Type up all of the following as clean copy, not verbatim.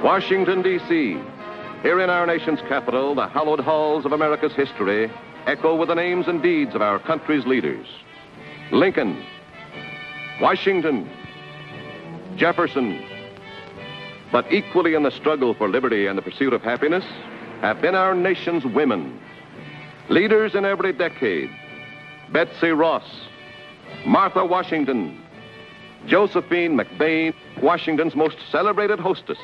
Washington, D.C. Here in our nation's capital, the hallowed halls of America's history echo with the names and deeds of our country's leaders. Lincoln, Washington, Jefferson. But equally in the struggle for liberty and the pursuit of happiness have been our nation's women. Leaders in every decade. Betsy Ross, Martha Washington, Josephine McBain, Washington's most celebrated hostess,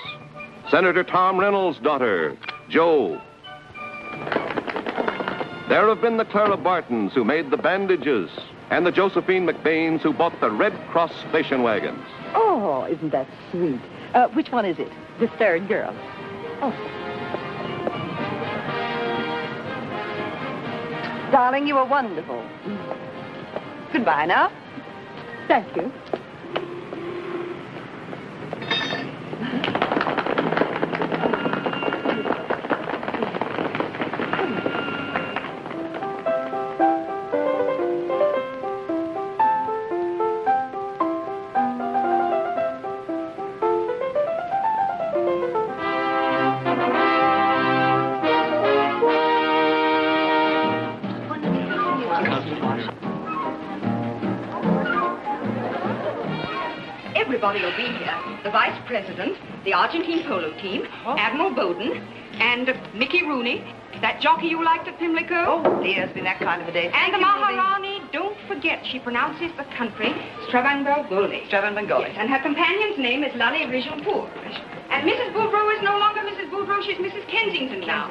Senator Tom Reynolds' daughter, Jo. There have been the Clara Bartons who made the bandages, and the Josephine McBains who bought the Red Cross station wagons. Oh, isn't that sweet? Which one is it? The third girl. Oh. Darling, you were wonderful. Goodbye now. Thank you. Everybody will be here. The Vice President, the Argentine polo team, Admiral Bowden, and Mickey Rooney, that jockey you liked at Pimlico. Oh, dear, it's been that kind of a day. And the Maharani, don't forget, she pronounces the country Stravanbangoli. Stravanbangoli. Yes, and her companion's name is Lally Rijanpour. And Mrs. Boudreau is no longer Mrs. Boudreau, she's Mrs. Kensington now.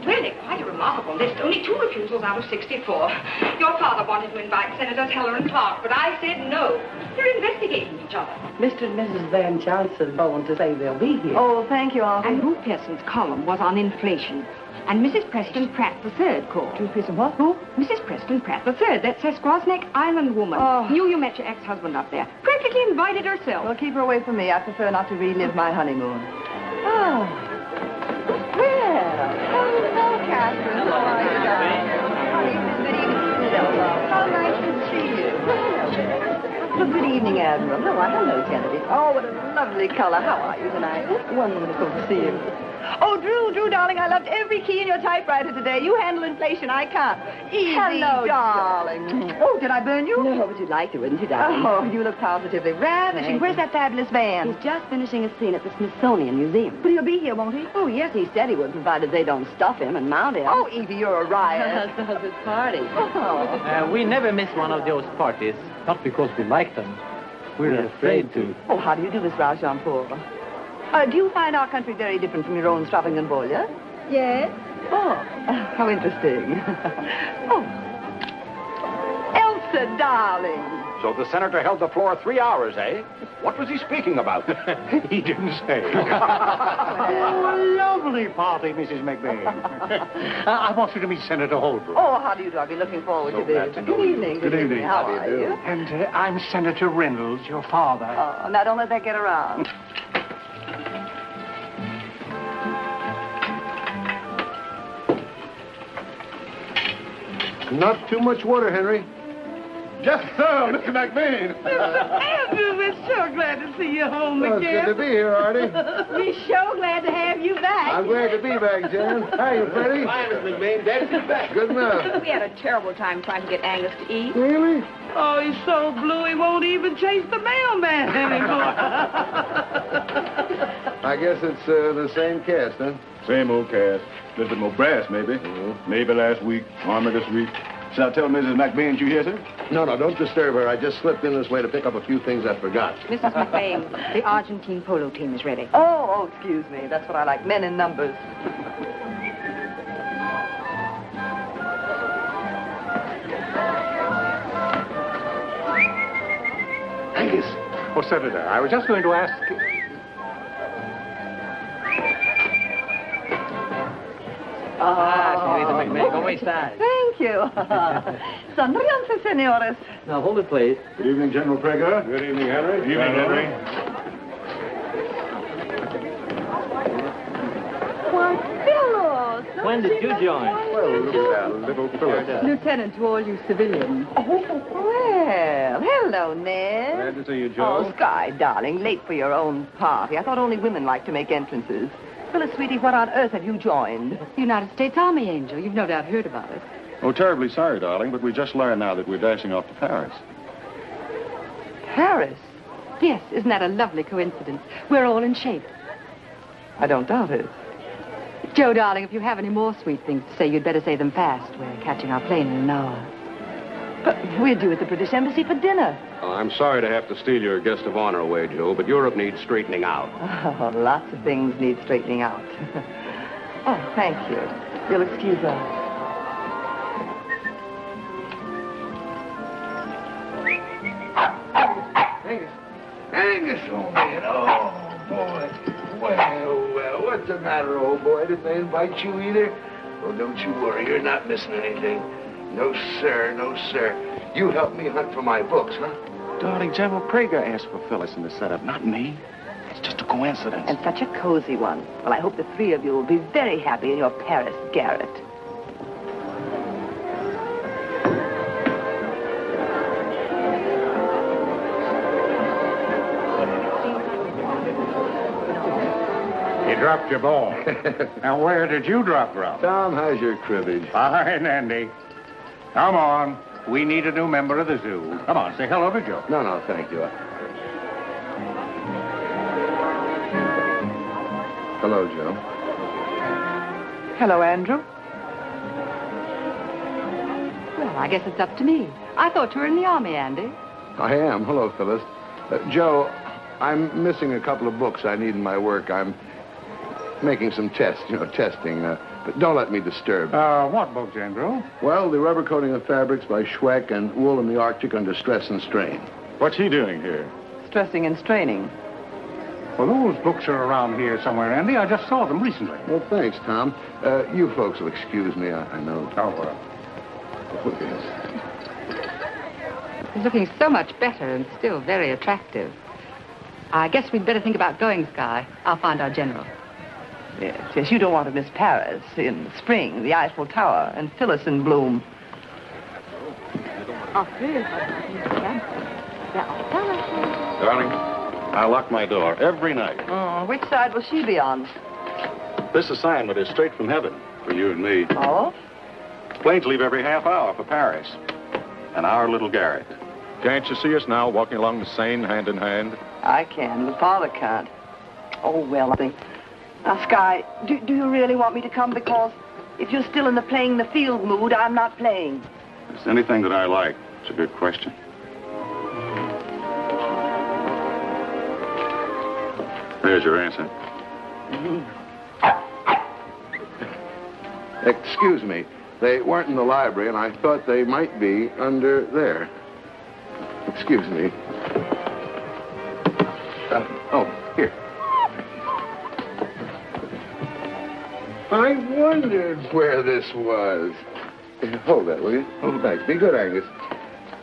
Really, quite a remarkable list. Only 2 refusals out of 64. Your father wanted to invite Senators Heller and Clark, but I said no. They're investigating each other. Mr. and Mrs. Van Johnson phoned to say they'll be here. Oh, thank you, Auntie. And Ruth Pearson's column was on inflation. And Mrs. Preston Pratt III called. Preston what? Who? Mrs. Preston Pratt III, that's a Squasneck Island woman. Oh. Knew you met your ex-husband up there. Practically invited herself. Well, keep her away from me. I prefer not to relive my honeymoon. Oh. Well, hello, Catherine. How are you, darling? Good evening. How nice to see you. Hello there. Well, good evening, Admiral. Hello, Kennedy. Oh, what a lovely color. How are you tonight? Wonderful to see you. Oh, Drew, darling, I loved every key in your typewriter today. You handle inflation, I can't. Easy, hello, darling. Oh, did I burn you? No, but you'd like to, wouldn't you, darling? Oh, you look positively ravishing. Where's that fabulous van? He's just finishing a scene at the Smithsonian Museum. But he'll be here, won't he? Oh, yes, he said he would, provided they don't stuff him and mount him. Oh, Evie, you're a riot. So this party. Oh. We never miss one of those parties, not because we like them. We're afraid to. Oh, how do you do, Miss Rajanpour? Do you find our country very different from your own Stravangambolia? Yes. Oh, how interesting. Oh. Elsa, darling. So the senator held the floor 3 hours, eh? What was he speaking about? He didn't say. Oh, lovely party, Mrs. McBain. I want you to meet Senator Holbrook. Oh, how do you do? I've been looking forward to this. Good evening. Good evening. How are you? And I'm Senator Reynolds, your father. Oh, now don't let that get around. Not too much water, Henry. Just so, Mr. McBain. Andrew, we're so glad to see you home Well, it's good to be here, Artie. We're so glad to have you back. I'm glad to be back, Jan. How you, Freddie? Fine, Mr. McBain. Daddy's back. Good enough. We had a terrible time trying to get Angus to eat. Really? Oh, he's so blue he won't even chase the mailman anymore. I guess it's the same cast, huh? Same old cast. Little bit more brass, maybe. Maybe last week, armor this week. Shall I tell Mrs. McBain you here, sir? No, don't disturb her. I just slipped in this way to pick up a few things I forgot. Mrs. McBain, the Argentine polo team is ready. Oh, excuse me. That's what I like. Men in numbers. Angus. Oh, Senator, I was just going to ask... Senorita McMahon, go inside. Thank you. Sonríanse, señores. Now, hold it, please. Good evening, General Prager. Good evening, Henry. Good evening, Henry. Why, Phyllis! When did you join? Well, look at that little Phyllis. Lieutenant, to all you civilians. Well, hello, Ned. Glad to see you, Joe. Oh, Sky, darling, late for your own party. I thought only women like to make entrances. Phyllis, sweetie, what on earth have you joined? United States Army, Angel. You've no doubt heard about it. Oh, terribly sorry, darling, but we just learned now that we're dashing off to Paris. Paris? Yes, isn't that a lovely coincidence? We're all in shape. I don't doubt it. Joe, darling, if you have any more sweet things to say, you'd better say them fast. We're catching our plane in an hour. But we're due at the British Embassy for dinner. Oh, I'm sorry to have to steal your guest of honor away, Joe, but Europe needs straightening out. Oh, lots of things need straightening out. Oh, thank you. You'll excuse us. Angus, old man. Oh, boy. Well, what's the matter, old boy? Didn't they invite you either? Well, don't you worry. You're not missing anything. No, sir. No, sir. You help me hunt for my books, huh? Darling, General Prager asked for Phyllis in the setup, not me. It's just a coincidence. And such a cozy one. Well, I hope the three of you will be very happy in your Paris garret. You dropped your ball. Now, where did you drop from? Tom, how's your cribbage? Fine, Andy. Come on. We need a new member of the zoo. Come on, say hello to Joe. No, thank you. Hello, Joe. Hello, Andrew. Well, I guess it's up to me. I thought you were in the Army, Andy. I am. Hello, Phyllis. Joe, I'm missing a couple of books I need in my work. I'm making some tests, testing. But don't let me disturb. What books, Andrew? Well, the rubber coating of fabrics by Schweck and Wool in the Arctic under stress and strain. What's he doing here? Stressing and straining. Well, those books are around here somewhere, Andy. I just saw them recently. Well, thanks, Tom. You folks will excuse me, I know. Oh, well. Oh, yes. He's looking so much better and still very attractive. I guess we'd better think about going, Sky. I'll find our general. Yes, you don't want to miss Paris in the spring, the Eiffel Tower, and Phyllis in bloom. Darling, I lock my door every night. Oh, which side will she be on? This assignment is straight from heaven for you and me. Oh? Planes leave every half hour for Paris. And our little garret. Can't you see us now, walking along the Seine, hand in hand? I can, but Father can't. Oh, well, I think... Now, Sky, do you really want me to come? Because if you're still in the playing the field mood, I'm not playing. It's anything that I like. It's a good question. There's your answer. Excuse me. They weren't in the library, and I thought they might be under there. Excuse me. Here. I wondered where this was. Hold that, will you? Hold it back. Be good, Angus.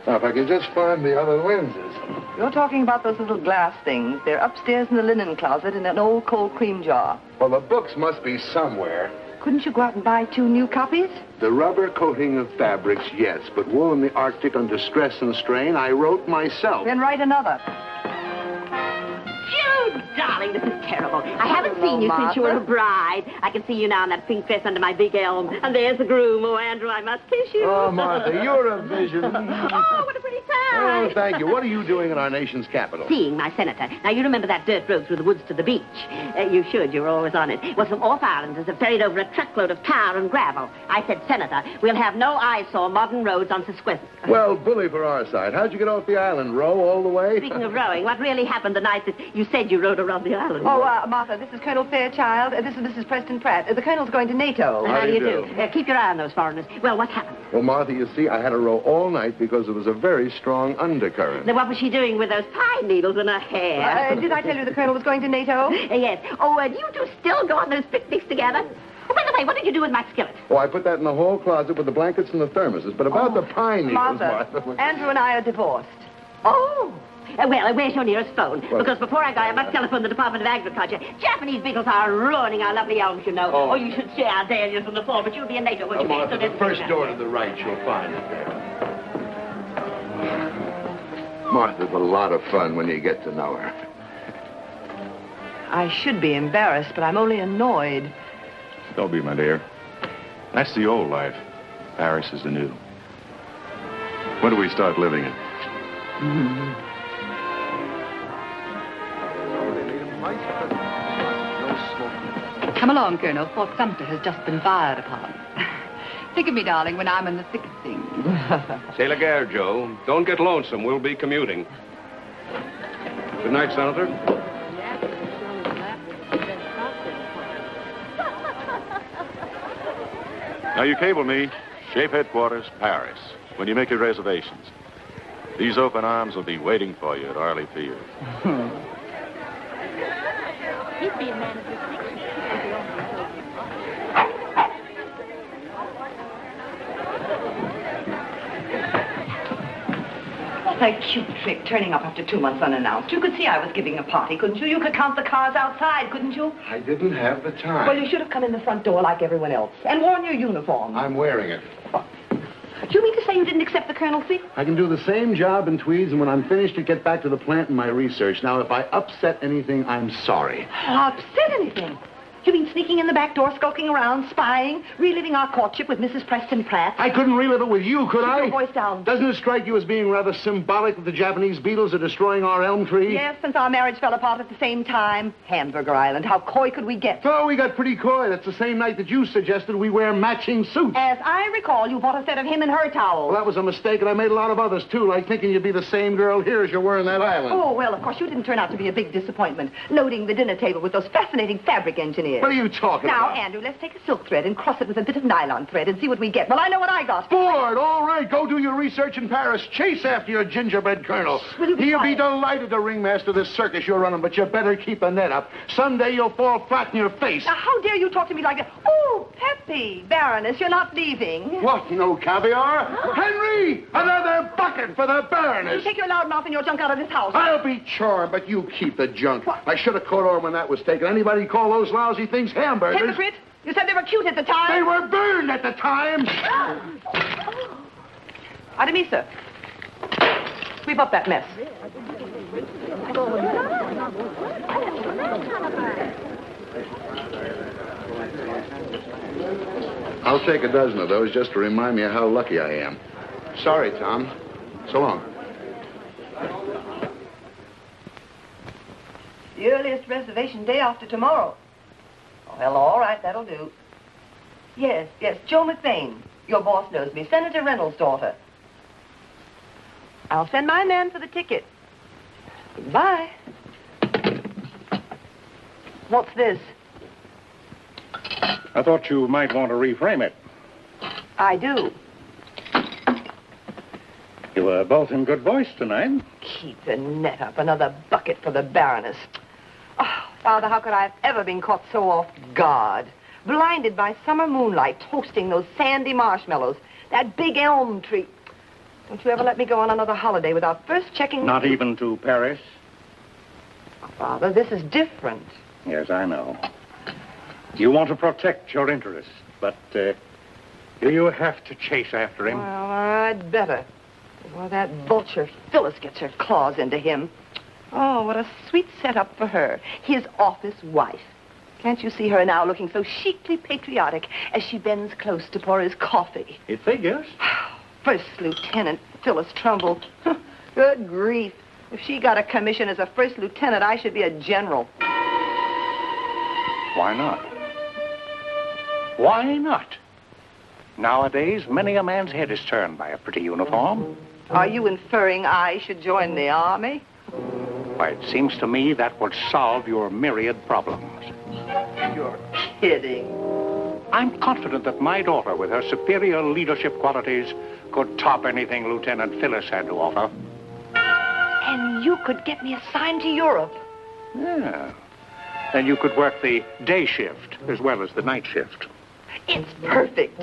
Now, if I can just find the other lenses. You're talking about those little glass things. They're upstairs in the linen closet in an old cold cream jar. Well, the books must be somewhere. Couldn't you go out and buy 2 new copies? The rubber coating of fabrics, yes, but Wool in the Arctic under stress and strain, I wrote myself. Then write another. Jude, darling, this is terrible. I haven't Hello, seen you since you were a Martha. bride. I can see you now in that pink dress under my big elm. And there's the groom. Oh, Andrew, I must kiss you. Oh, Martha, you're a vision. Oh, what a pretty Oh, time. thank you. What are you doing in our nation's capital? Seeing my senator. Now, you remember that dirt road through the woods to the beach? You should. You were always on it. Well, some off-islanders have ferried over a truckload of tar and gravel. I said, Senator, we'll have no eyesore modern roads on Sesquipus. Well, bully for our side. How'd you get off the island? Row all the way? Speaking of rowing, what really happened the night that you said you rode around the island? Oh, Martha, this is Colonel Fairchild. This is Mrs. Preston Pratt. The Colonel's going to NATO. How do you do? Keep your eye on those foreigners. Well, what happened? Well, Martha, you see, I had to row all night because there was a very strong undercurrent. Then what was she doing with those pine needles in her hair? Did I tell you the Colonel was going to NATO? Yes. Oh, and you two still go on those picnics together? Oh, by the way, what did you do with my skillet? Oh, I put that in the hall closet with the blankets and the thermoses. But about the pine needles, Martha, Martha. Andrew and I are divorced. Oh. Well, where's your nearest phone? What? Because before I go, I must telephone the Department of Agriculture. Japanese beetles are ruining our lovely elms, you know. Oh, you should see our dahlias in the fall, but you'll be in later, won't you? Martha, the first door to the right, you'll find it there. Martha's a lot of fun when you get to know her. I should be embarrassed, but I'm only annoyed. Don't be, my dear. That's the old life. Paris is the new. When do we start living it? Come along, Colonel. Fort Sumter has just been fired upon. Think of me, darling, when I'm in the thick of things. C'est la guerre, Joe. Don't get lonesome. We'll be commuting. Good night, Senator. Now, you cable me, Shape Headquarters, Paris, when you make your reservations. These open arms will be waiting for you at Arley Field. What a cute trick, turning up after 2 months unannounced. You could see I was giving a party, couldn't you? You could count the cars outside, couldn't you? I didn't have the time. Well, you should have come in the front door like everyone else and worn your uniform. I'm wearing it. Do you mean to say you didn't accept the colonelcy? I can do the same job in tweeds, and when I'm finished, you get back to the plant and my research. Now, if I upset anything, I'm sorry. Upset anything? You mean sneaking in the back door, skulking around, spying, reliving our courtship with Mrs. Preston Pratt? I couldn't relive it with you, could I? Keep your voice down. Doesn't it strike you as being rather symbolic that the Japanese beetles are destroying our elm tree? Yes, since our marriage fell apart at the same time. Hamburger Island, how coy could we get? Oh, we got pretty coy. That's the same night that you suggested we wear matching suits. As I recall, you bought a set of him and her towels. Well, that was a mistake, and I made a lot of others, too, like thinking you'd be the same girl here as you were in that island. Oh, well, of course, you didn't turn out to be a big disappointment, loading the dinner table with those fascinating fabric engineers. What are you talking Now, about? Andrew, let's take a silk thread and cross it with a bit of nylon thread and see what we get. Well, I know what I got. Bored. All right, go do your research in Paris. Chase after your gingerbread colonel. Will you be He'll be quiet? delighted to ringmaster this circus you're running, but you better keep the net up. Someday you'll fall flat in your face. Now, how dare you talk to me like that? Oh, Peppy, Baroness, you're not leaving. What, no caviar? Henry, another bucket for the Baroness. You take your loud mouth and your junk out of this house. I'll be charmed, but you keep the junk. What? I should have caught on when that was taken. Anybody call those lousy things hamburgers? Hypocrite, you said they were cute at the time. They were burned at the time. Artemisa, sweep up that mess. I'll take a dozen of those just to remind me of how lucky I am. Sorry, Tom. So long. The earliest reservation day after tomorrow. Oh, well, all right, that'll do. Yes, Joe McBain. Your boss knows me. Senator Reynolds' daughter. I'll send my man for the ticket. Goodbye. What's this? I thought you might want to reframe it. I do. You were both in good voice tonight. Keep the net up. Another bucket for the Baroness. Oh, Father, how could I have ever been caught so off guard? Blinded by summer moonlight, toasting those sandy marshmallows. That big elm tree. Don't you ever let me go on another holiday without first checking... Not even to Paris? Oh, Father, this is different. Yes, I know. You want to protect your interests, but do you have to chase after him? Well, I'd better. Before that vulture Phyllis gets her claws into him. Oh, what a sweet setup for her. His office wife. Can't you see her now looking so chicly patriotic as she bends close to pour his coffee? It figures. First Lieutenant Phyllis Trumbull. Good grief. If she got a commission as a first lieutenant, I should be a general. Why not? Why not? Nowadays, many a man's head is turned by a pretty uniform. Are you inferring I should join the army? Why, it seems to me that would solve your myriad problems. You're kidding. I'm confident that my daughter, with her superior leadership qualities, could top anything Lieutenant Phyllis had to offer. And you could get me assigned to Europe. Yeah. Then you could work the day shift as well as the night shift. It's perfect.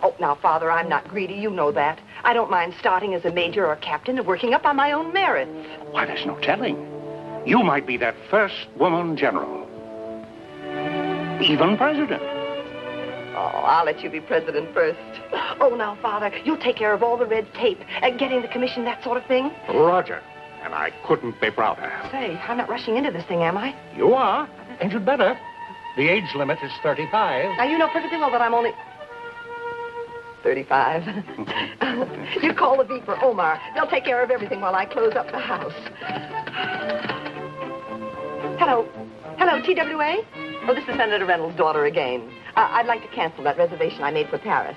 Oh, now, Father, I'm not greedy. You know that. I don't mind starting as a major or captain and working up on my own merits. Why, there's no telling. You might be that first woman general. Even president. Oh, I'll let you be president first. Oh, now, Father, you'll take care of all the red tape, getting the commission, that sort of thing. Roger. And I couldn't be prouder. Say, I'm not rushing into this thing, am I? You are. Ain't you better? The age limit is 35. Now, you know perfectly well that I'm only 35. You call the beeper, Omar. They'll take care of everything while I close up the house. Hello. Hello, TWA? Oh, this is Senator Reynolds' daughter again. I'd like to cancel that reservation I made for Paris.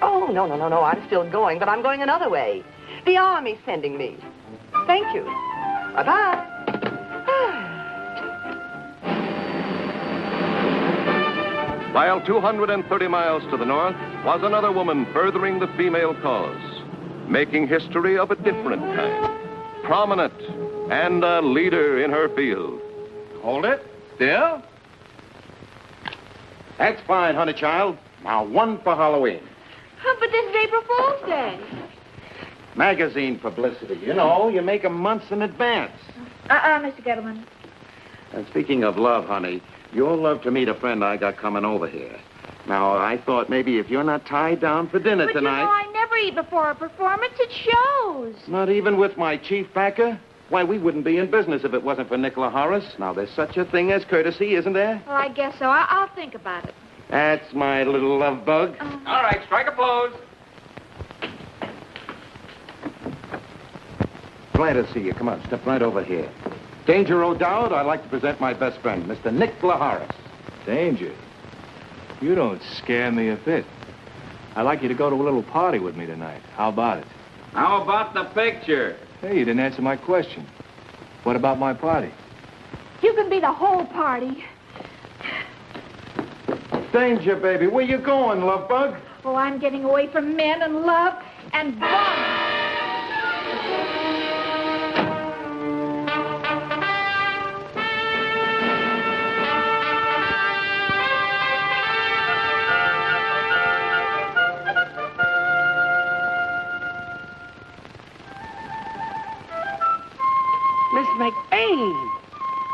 Oh, no. I'm still going, but I'm going another way. The Army's sending me. Thank you. Bye-bye. While 230 miles to the north was another woman furthering the female cause, making history of a different kind, prominent and a leader in her field. Hold it. Still. That's fine, honey child. Now, one for Halloween. But this is April Fool's Day. Magazine publicity. You know, you make 'em months in advance. Mr. Gettleman. And speaking of love, honey, you'll love to meet a friend I got coming over here. Now, I thought maybe if you're not tied down for dinner But tonight... you know, I never eat before a performance. It shows. Not even with my chief backer? Why, we wouldn't be in business if it wasn't for Nicola Horace. Now, there's such a thing as courtesy, isn't there? Well, I guess so. I'll think about it. That's my little love bug. All right, strike a pose. Glad to see you. Come on, step right over here. Danger O'Dowd, I'd like to present my best friend, Mr. Nicola Horace. Danger? You don't scare me a bit. I'd like you to go to a little party with me tonight. How about it? How about the picture? Hey, you didn't answer my question. What about my party? You can be the whole party. Danger, baby. Where you going, love bug? Oh, I'm getting away from men and love and bombs. Miss McBain.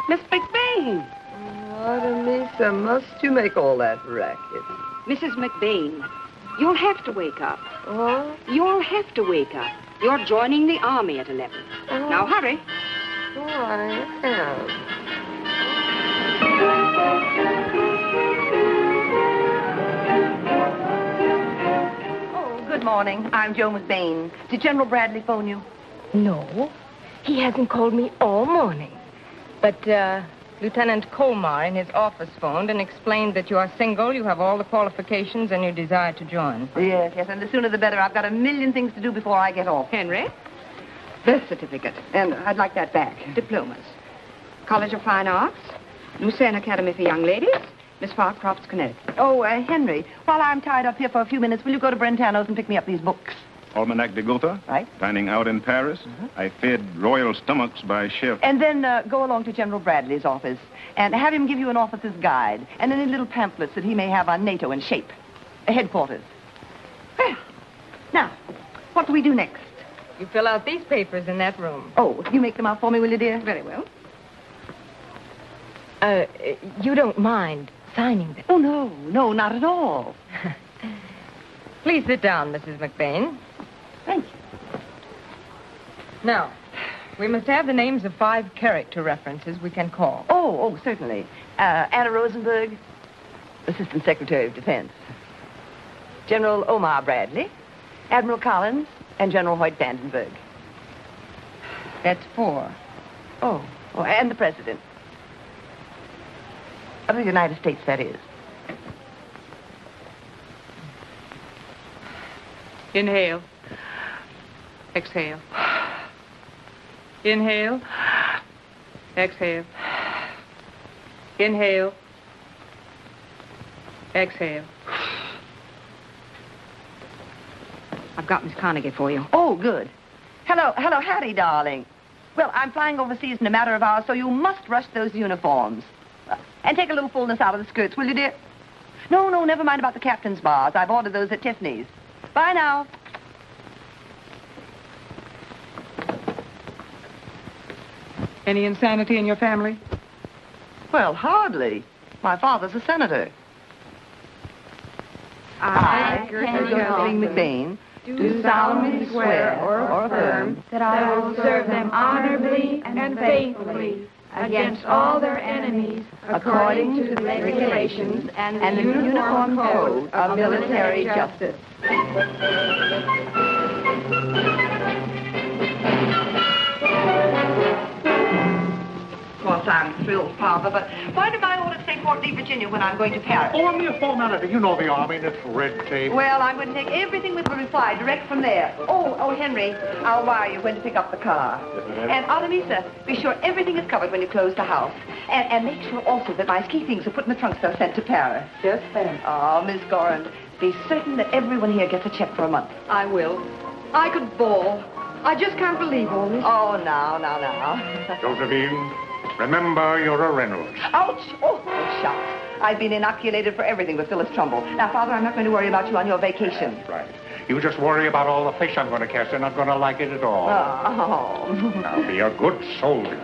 Miss McBain. Artemisa, must you make all that racket? Mrs. McBain, you'll have to wake up. Oh? You'll have to wake up. You're joining the Army at 11. Oh. Now, hurry. Oh, I am. Oh, good morning. I'm Joe McBain. Did General Bradley phone you? No, he hasn't called me all morning. But, Lieutenant Colmar in his office phoned and explained that you are single, you have all the qualifications, and you desire to join. Yes, and the sooner the better. I've got a million things to do before I get off. Henry, birth certificate. And I'd like that back. Diplomas. College of Fine Arts. Lucerne Academy for Young Ladies. Miss Farcroft's, Connecticut. Oh, Henry, while I'm tied up here for a few minutes, will you go to Brentano's and pick me up these books? Almanac de Gotha. Right. Dining out in Paris. I fed royal stomachs by chef. And then go along to General Bradley's office and have him give you an officer's guide and any little pamphlets that he may have on NATO and shape. Headquarters. Well, now, what do we do next? You fill out these papers in that room. Oh, you make them out for me, will you, dear? Very well. You don't mind signing them? Oh, no, not at all. Please sit down, Mrs. McBain. Thank you. Now, we must have the names of 5 character references we can call. Oh, certainly. Anna Rosenberg, Assistant Secretary of Defense. General Omar Bradley, Admiral Collins, and General Hoyt Vandenberg. That's 4. Oh, and the President. Of the United States, that is. Inhale. Exhale. Inhale. Exhale. Inhale. Exhale. I've got Miss Carnegie for you. Oh, good. Hello, Hattie, darling. Well, I'm flying overseas in a matter of hours, so you must rush those uniforms. And take a little fullness out of the skirts, will you, dear? No, never mind about the captain's bars. I've ordered those at Tiffany's. Bye now. Any insanity in your family? Well, hardly. My father's a senator. I, Josephine McBain, do solemnly swear or affirm that I will serve them honorably and faithfully against all their enemies according to the regulations and the uniform code of military justice. Of course, I'm thrilled, Father, but why do my orders say Fort Lee, Virginia, when I'm going to Paris? Only a formality. You know the Army and its red tape. Well, I'm going to take everything with the reply direct from there. Oh, Henry, I'll wire you when to pick up the car. And Artemisa, be sure everything is covered when you close the house. And make sure also that my ski things are put in the trunk so sent to Paris. Yes, ma'am. Oh, Miss Goran, be certain that everyone here gets a check for a month. I will. I could bawl. I just can't believe all this. Oh, now. Josephine, remember you're a Reynolds. Ouch! Oh, shucks. I've been inoculated for everything with Phyllis Trumbull. Now, Father, I'm not going to worry about you on your vacation. Right. You just worry about all the fish I'm going to catch. They're not going to like it at all. Oh. Now, be a good soldier.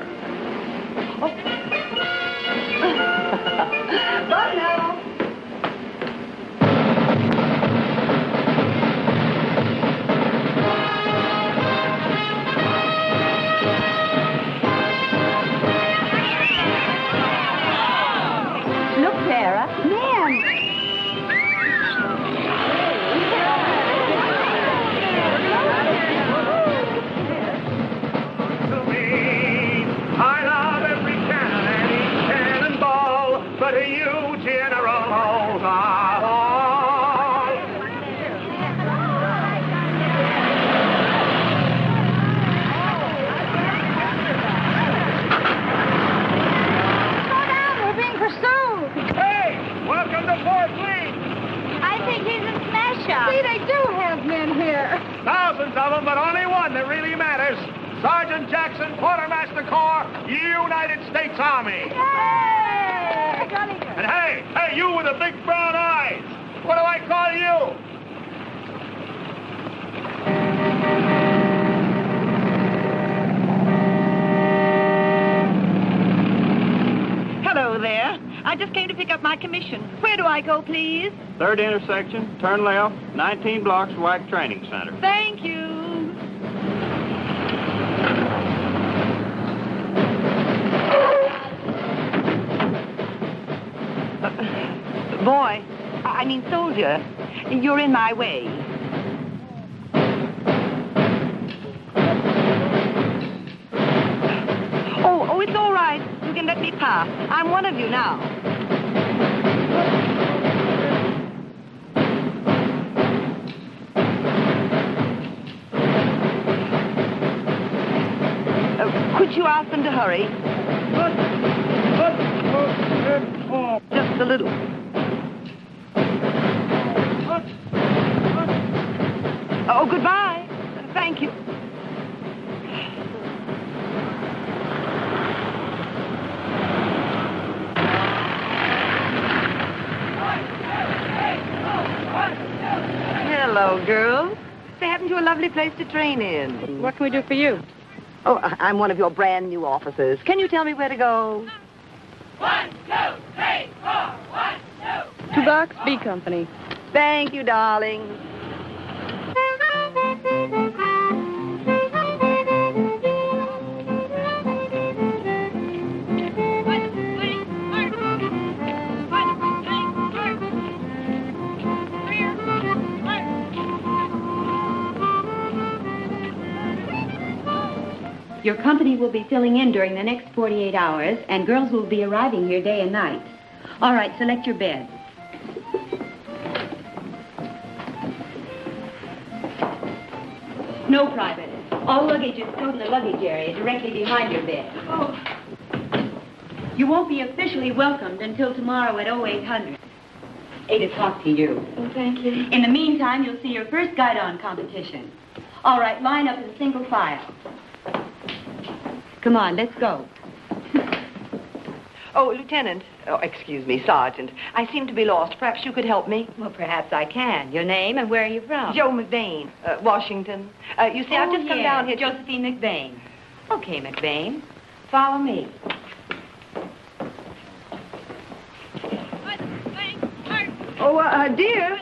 Bye now. Look, Clara. Man! I love every cannon and each cannonball, but you, General, hold on all. Slow down, we're being pursued. Hey, welcome to Fort Lee. I think he's a smash-up. See, they do have men here. Thousands of them, but only one that really matters. Sergeant Jackson, Quartermaster Corps, United States Army. Hey! And hey, you with the big brown eyes. What do I call you? Hello there. I just came to pick up my commission. Where do I go, please? Third intersection, turn left, 19 blocks, WAC Training Center. Thank you. Boy, I mean soldier, you're in my way. Oh, it's all right. You can let me pass. I'm one of you now. Could you ask them to hurry? Just a little. Oh, goodbye. Thank you. Hello, girls. They happen to a lovely place to train in. What can we do for you? Oh, I'm one of your brand new officers. Can you tell me where to go? 1, 2, 3, 4. 1, 2. 2 Box B Company. Thank you, darling. Your company will be filling in during the next 48 hours, and girls will be arriving here day and night. All right, select your bed. No private. All luggage is stored in the luggage area directly behind your bed. Oh. You won't be officially welcomed until tomorrow at 0800. 8 o'clock to you. Oh, thank you. In the meantime, you'll see your first guide-on competition. All right, line up in single file. Come on, let's go. Oh, Lieutenant. Oh, excuse me, Sergeant. I seem to be lost. Perhaps you could help me? Well, perhaps I can. Your name and where are you from? Joe McBain, Washington. You see, I've just come down here. Josephine McBain. Okay, McBain. Follow me. Oh, dear.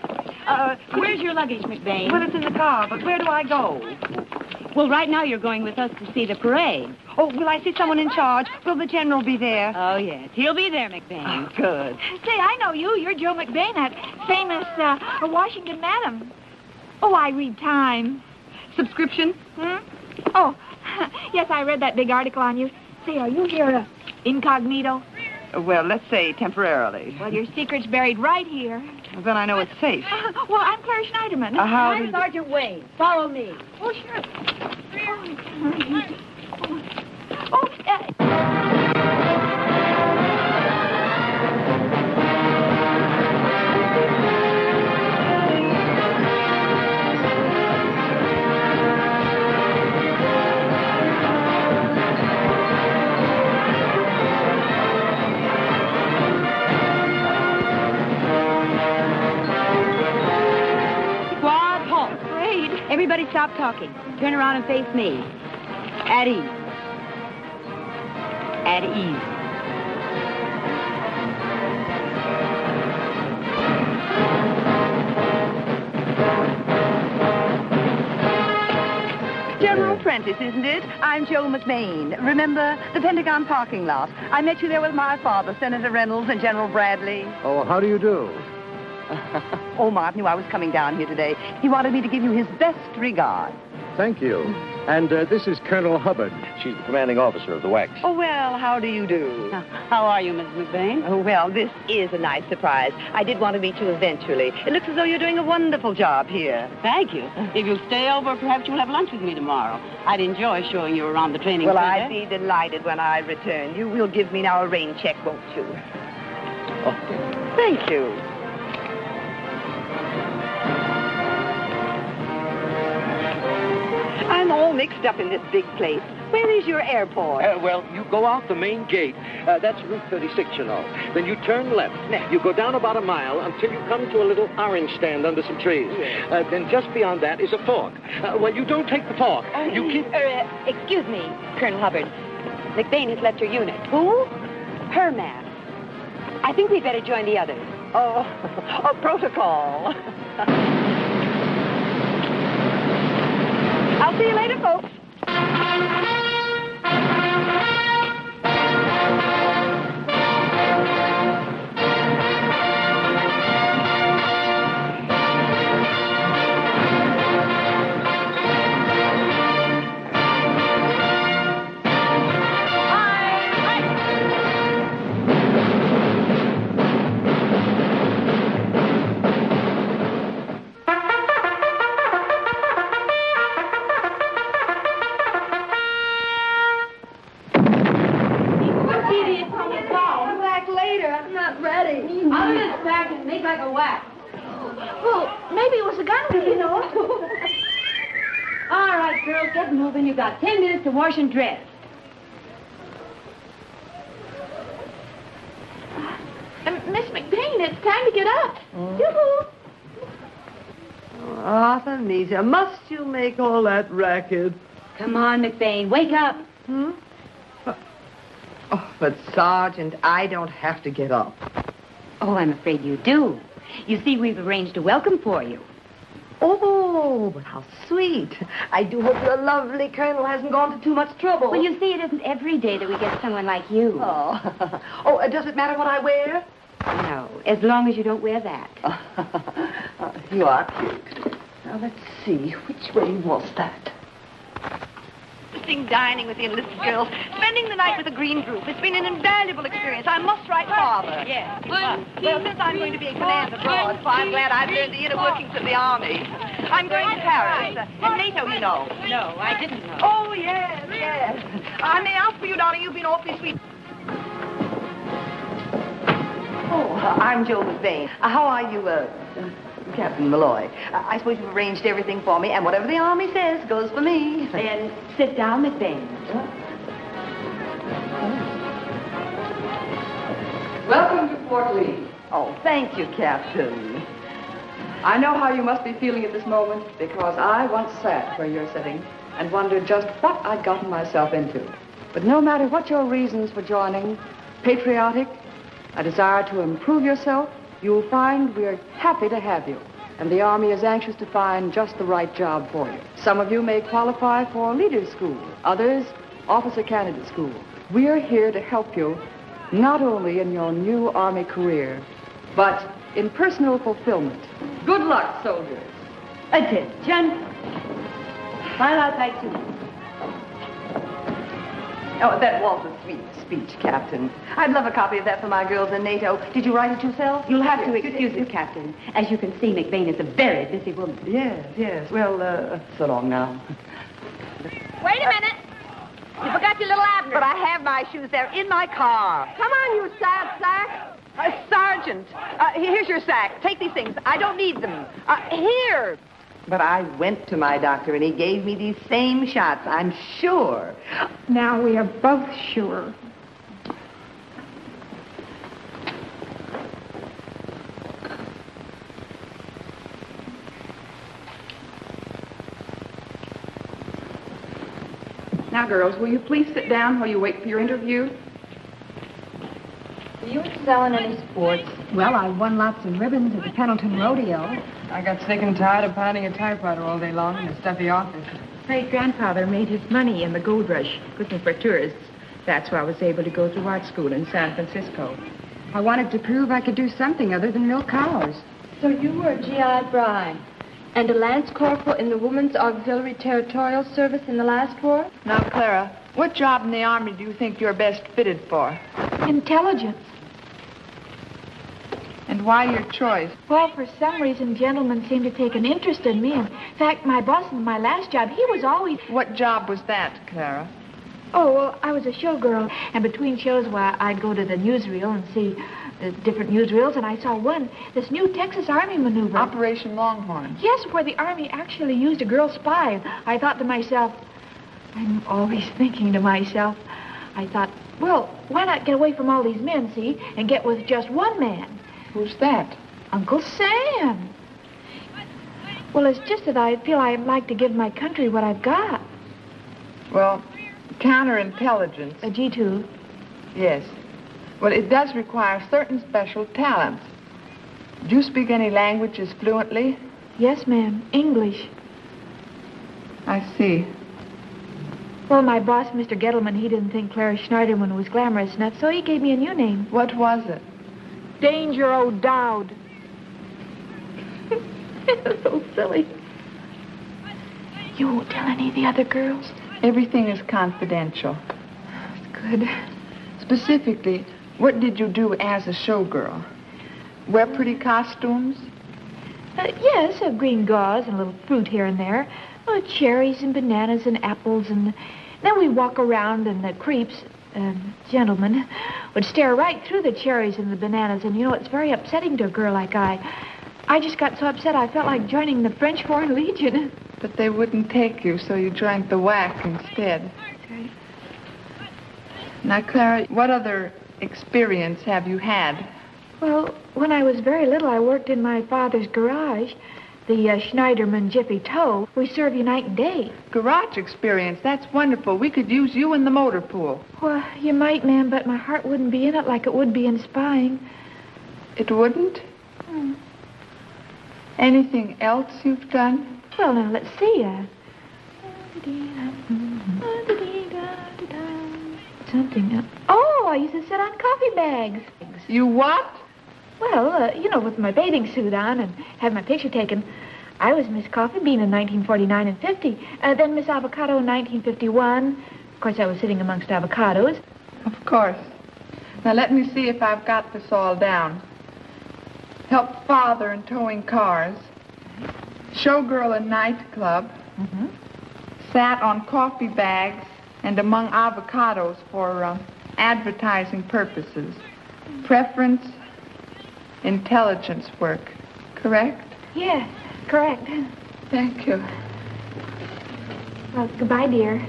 Where's your luggage, McBain? Well, it's in the car, but where do I go? Well, right now you're going with us to see the parade. Oh, will I see someone in charge? Will the general be there? Oh, yes. He'll be there, McBain. Oh, good. Say, I know you. You're Joe McBain, that famous Washington madam. Oh, I read Time. Subscription? Oh, yes, I read that big article on you. Say, are you here incognito? Well, let's say temporarily. Well, your secret's buried right here. Well, then I know it's safe. Well, I'm Claire Schneiderman. How I'm Sergeant Wayne. Follow me. Oh, sure. Squad, halt. Great. Everybody stop talking. Turn around and face me. At ease. At ease. General Prentice, isn't it? I'm Joe McBain. Remember the Pentagon parking lot? I met you there with my father, Senator Reynolds, and General Bradley. Oh, how do you do? Omar knew I was coming down here today. He wanted me to give you his best regards. Thank you. And this is Colonel Hubbard. She's the commanding officer of the WAC. Oh, well, how do you do? How are you, Mrs. McBain? Oh, well, this is a nice surprise. I did want to meet you eventually. It looks as though you're doing a wonderful job here. Thank you. If you'll stay over, perhaps you'll have lunch with me tomorrow. I'd enjoy showing you around the training Well, center. I'd be delighted when I return. You will give me now a rain check, won't you? Oh, thank you. I'm all mixed up in this big place. Where is your airport? Well, you go out the main gate. That's Route 36, you know. Then you turn left. You go down about a mile until you come to a little orange stand under some trees. Then just beyond that is a fork. Well, you don't take the fork. You keep... Excuse me, Colonel Hubbard. McBain has left her unit. Who? Her man. I think we'd better join the others. Oh, protocol. I'll see you later, folks. I'll just back and make like a WAC. Well, maybe it was a gun, you know. All right, girls, get moving. You've got 10 minutes to wash and dress. Miss McBain, it's time to get up. Yoo-hoo. Artemisia, must you make all that racket? Come on, McBain, wake up. Oh, but, Sergeant, I don't have to get up. Oh, I'm afraid you do. You see, we've arranged a welcome for you. Oh, but how sweet. I do hope your lovely colonel hasn't gone to too much trouble. Well, you see, it isn't every day that we get someone like you. Oh, does it matter what I wear? No, as long as you don't wear that. You are cute. Now, let's see. Which way was that? Dining with the enlisted girls, spending the night with a green group. It's been an invaluable experience. I must write father. Yes. Well, since I'm going to be a command abroad, so I'm glad I've learned the inner workings of the army. I'm going to Paris. And NATO, you know. No, I didn't know. Oh, yes, yes. I may ask for you, darling. You've been awfully sweet. Oh, I'm Joe McBain. How are you, Captain Malloy? I suppose you've arranged everything for me, and whatever the Army says goes for me. Then sit down, McBain. Welcome to Fort Lee. Oh, thank you, Captain. I know how you must be feeling at this moment, because I once sat where you're sitting and wondered just what I'd gotten myself into. But no matter what your reasons for joining, patriotic, a desire to improve yourself, you'll find we're happy to have you. And the Army is anxious to find just the right job for you. Some of you may qualify for leader school, others officer candidate school. We're here to help you not only in your new Army career, but in personal fulfillment. Good luck, soldiers. Attention. File out by 2. Oh, that was a sweet speech, Captain. I'd love a copy of that for my girls in NATO. Did you write it yourself? You'll have to excuse it, Captain. As you can see, McBain is a very busy woman. Yes. Well, so long now. Wait a minute. You forgot your little Abner. But I have my shoes. They're in my car. Come on, you sad sack. Sergeant, here's your sack. Take these things. I don't need them. Here. But I went to my doctor, and he gave me these same shots, I'm sure. Now we are both sure. Now, girls, will you please sit down while you wait for your interview? Are you selling any sports? Well, I won lots of ribbons at the Pendleton Rodeo. I got sick and tired of pounding a typewriter all day long in a stuffy office. Great-grandfather made his money in the gold rush, looking for tourists. That's why I was able to go through art school in San Francisco. I wanted to prove I could do something other than milk cows. So you were a GI bride and a lance corporal in the Women's Auxiliary Territorial Service in the last war? Now, Clara, what job in the Army do you think you're best fitted for? Intelligence. And why your choice? Well, for some reason, gentlemen seem to take an interest in me. In fact, my boss in my last job, he was always... What job was that, Clara? Oh, well, I was a showgirl. And between shows, well, I'd go to the newsreel and see the different newsreels. And I saw one, this new Texas Army maneuver. Operation Longhorn. Yes, where the Army actually used a girl spy. I thought to myself, I'm always thinking to myself, I thought, well, why not get away from all these men, see, and get with just one man? Who's that? Uncle Sam. Well, it's just that I feel I'd like to give my country what I've got. Well, counterintelligence. A G2. Yes. Well, it does require certain special talents. Do you speak any languages fluently? Yes, ma'am. English. I see. Well, my boss, Mr. Gettleman, he didn't think Clara Schneiderman was glamorous enough, so he gave me a new name. What was it? Danger O'Dowd. So silly. You won't tell any of the other girls? Everything is confidential. That's good. Specifically, what did you do as a showgirl? Wear pretty costumes? Yes, green gauze and a little fruit here and there. Cherries and bananas and apples, and then we walk around, and the creeps, gentlemen, would stare right through the cherries and the bananas, and, you know, it's very upsetting to a girl like I just got so upset I felt like joining the French Foreign Legion. But they wouldn't take you, so you joined the WAC instead. That's right. Now, Clara, what other experience have you had? Well, when I was very little, I worked in my father's garage, the Schneiderman Jiffy Tow. We serve you night and day. Garage experience, that's wonderful. We could use you in the motor pool. Well, you might, ma'am, but my heart wouldn't be in it like it would be in spying. It wouldn't? Anything else you've done? Well, now, let's see. Something. Oh, I used to sit on coffee bags. You what? Well, you know, with my bathing suit on and have my picture taken. I was Miss Coffee Bean in 1949 and 50. Then Miss Avocado in 1951. Of course, I was sitting amongst avocados. Of course. Now, let me see if I've got this all down. Helped father in towing cars. Showgirl in nightclub. Sat on coffee bags and among avocados for advertising purposes. Preference, intelligence work. Correct? Yes, correct. Thank you. Well, goodbye, dear.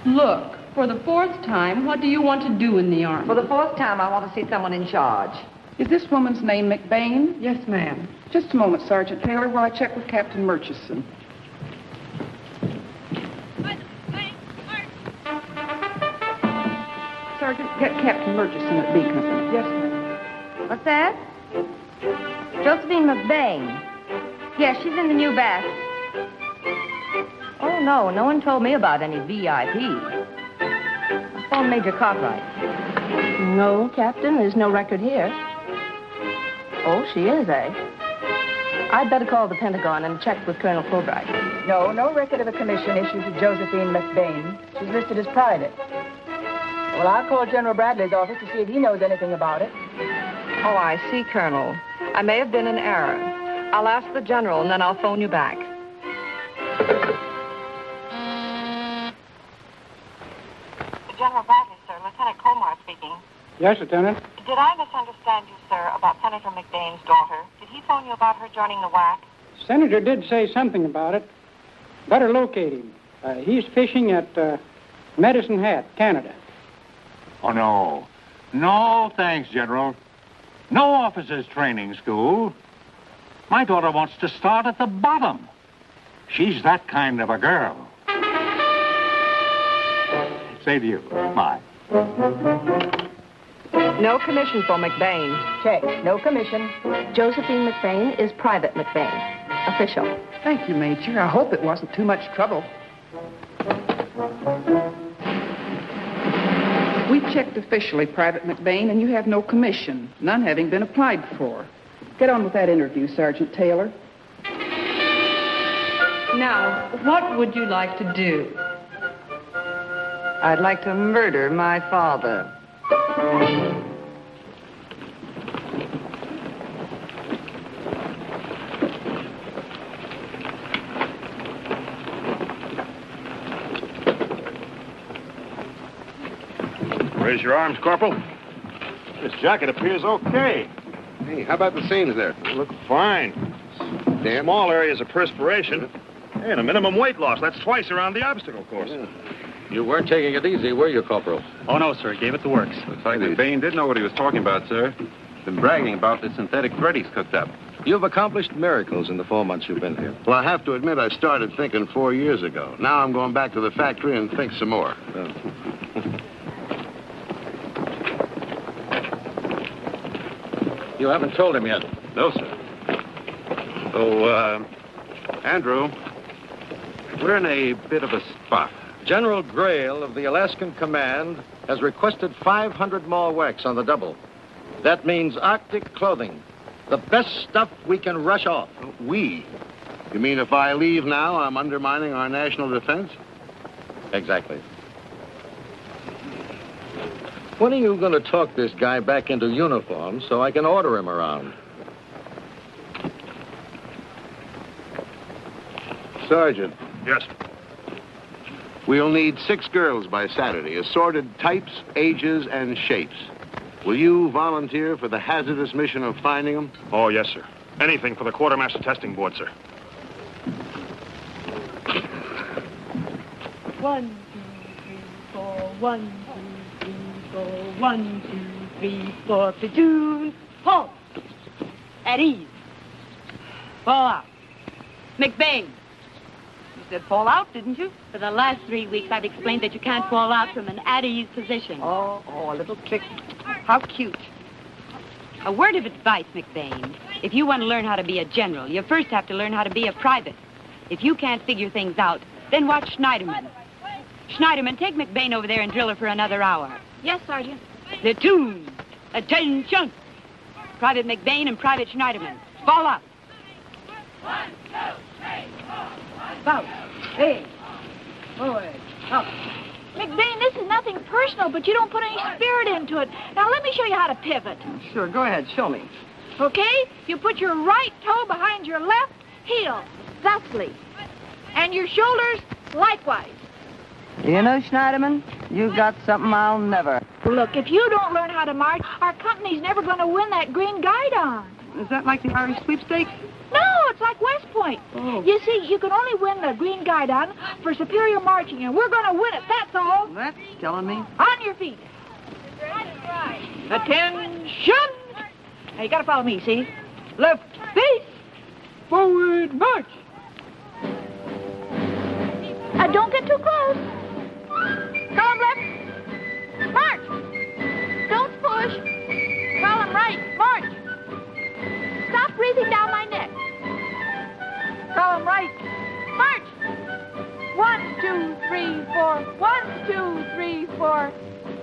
Look, for the fourth time, what do you want to do in the Army? For the fourth time, I want to see someone in charge. Is this woman's name McBain? Yes, ma'am. Just a moment, Sergeant Taylor, while I check with Captain Murchison. Sergeant, get Captain Murchison at B Company. Yes, ma'am. What's that? Josephine McBain. Yes, she's in the new bath. Oh, no one told me about any VIP. I phoned Major Cartwright. No, Captain, there's no record here. Oh, she is, eh? I'd better call the Pentagon and check with Colonel Fulbright. No record of a commission issued to Josephine McBain. She's listed as private. Well, I'll call General Bradley's office to see if he knows anything about it. Oh, I see, Colonel. I may have been in error. I'll ask the general, and then I'll phone you back. General Bradley, sir. Lieutenant Colmar speaking. Yes, Lieutenant. Did I misunderstand you, sir, about Senator McBain's daughter? Did he phone you about her joining the WAC? Senator did say something about it. Better locate him. He's fishing at Medicine Hat, Canada. Oh, no. No, thanks, General. No officers' training school. My daughter wants to start at the bottom. She's that kind of a girl. Say to you, bye. No commission for McBain. Check. No commission. Josephine McBain is Private McBain. Official. Thank you, Major. I hope it wasn't too much trouble. We checked officially, Private McBain, and you have no commission, none having been applied for. Get on with that interview, Sergeant Taylor. Now, what would you like to do? I'd like to murder my father. Raise your arms, Corporal. This jacket appears okay. Hey, how about the seams there? They look fine. Damn. Small areas of perspiration. Hey, and a minimum weight loss. That's twice around the obstacle course. Yeah. You weren't taking it easy, were you, Corporal? Oh, no, sir. Gave it the works. Looks like McBain did know what he was talking about, sir. Been bragging about the synthetic thread he's cooked up. You've accomplished miracles in the 4 months you've been here. Well, I have to admit I started thinking 4 years ago. Now I'm going back to the factory and think some more. You haven't told him yet. No, sir. So, Andrew, we're in a bit of a spot. General Grail of the Alaskan Command has requested 500 more WACs on the double. That means Arctic clothing. The best stuff we can rush off. We? You mean if I leave now, I'm undermining our national defense? Exactly. When are you going to talk this guy back into uniform so I can order him around? Sergeant. Yes. We'll need 6 girls by Saturday, assorted types, ages, and shapes. Will you volunteer for the hazardous mission of finding them? Oh, yes, sir. Anything for the Quartermaster Testing Board, sir. 1, 2, 3, 4. 1, 2, 3, 4. 1, 2, 3, 4. Platoon. Halt. At ease. Fall out. McBain. You said fall out, didn't you? For the last 3 weeks, I've explained that you can't fall out from an at ease position. Oh, a little trick. How cute. A word of advice, McBain. If you want to learn how to be a general, you first have to learn how to be a private. If you can't figure things out, then watch Schneiderman. Schneiderman, take McBain over there and drill her for another hour. Yes, Sergeant. Platoon. Attention. Private McBain and Private Schneiderman. Fall out. 1, 2, 3, 4. About. Hey. Forward. Up. McBain, this is nothing personal, but you don't put any spirit into it. Now, let me show you how to pivot. Sure, go ahead, show me. Okay? You put your right toe behind your left heel, thusly. And your shoulders likewise. You know, Schneiderman, you've got something I'll never. Look, if you don't learn how to march, our company's never going to win that green guidon. Is that like the Irish sweepstakes? No, it's like West Point. Oh. You see, you can only win the green guidon for superior marching, and we're going to win it, that's all. That's telling me. On your feet. Attention! Now, you gotta follow me, see? Left, face. Forward, march. Don't get too close. Column left. March. Don't push. Column right. March. Stop breathing down my neck. Column right. March. 1, 2, 3, 4. 1, 2, 3, 4.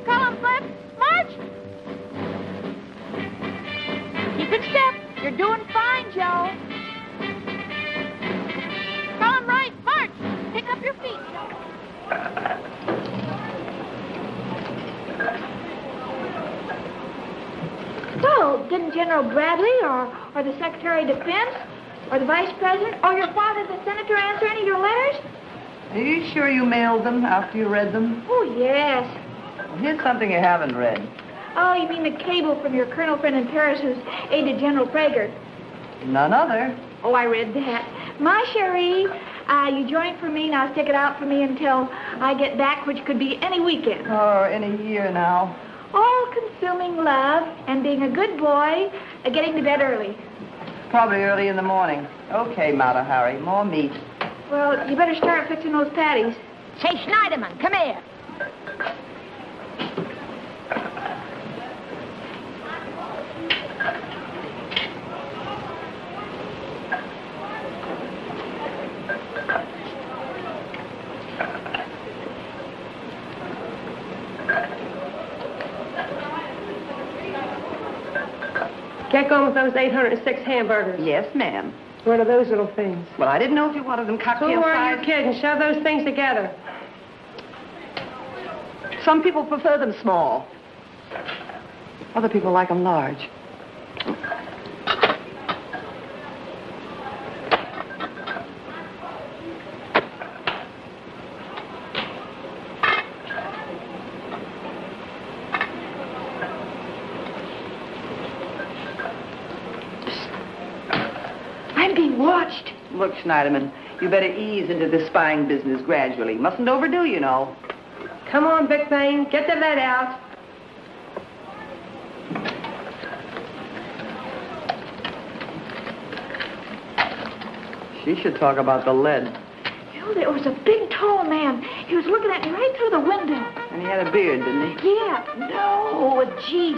Column left. March. Keep in step. You're doing fine, Joe. Column right. March. Pick up your feet, Joe. So, didn't General Bradley or the Secretary of Defense or the Vice President or your father, the Senator, answer any of your letters? Are you sure you mailed them after you read them? Oh, yes. Well, here's something you haven't read. Oh, you mean the cable from your colonel friend in Paris who's aide to General Prager? None other. Oh, I read that. My cherie, you join for me, now stick it out for me until I get back, which could be any weekend. Or in a year now. All-consuming love and being a good boy, getting to bed early. Probably early in the morning. Okay, Mata Hari, more meat. Well, you better start fixing those patties. Say, Schneiderman, come here. Get going with those 806 hamburgers. Yes, ma'am. What are those little things? Well, I didn't know if you wanted them cocktail Who are size. you kidding? Shove those things together. Some people prefer them small. Other people like them large. Watched. Look, Schneiderman, you better ease into this spying business gradually. Mustn't overdo, you know. Come on, Big Thing. Get the lead out. She should talk about the lead. You know, there was a big, tall man. He was looking at me right through the window. And he had a beard, didn't he? Yeah. No, a Jeep.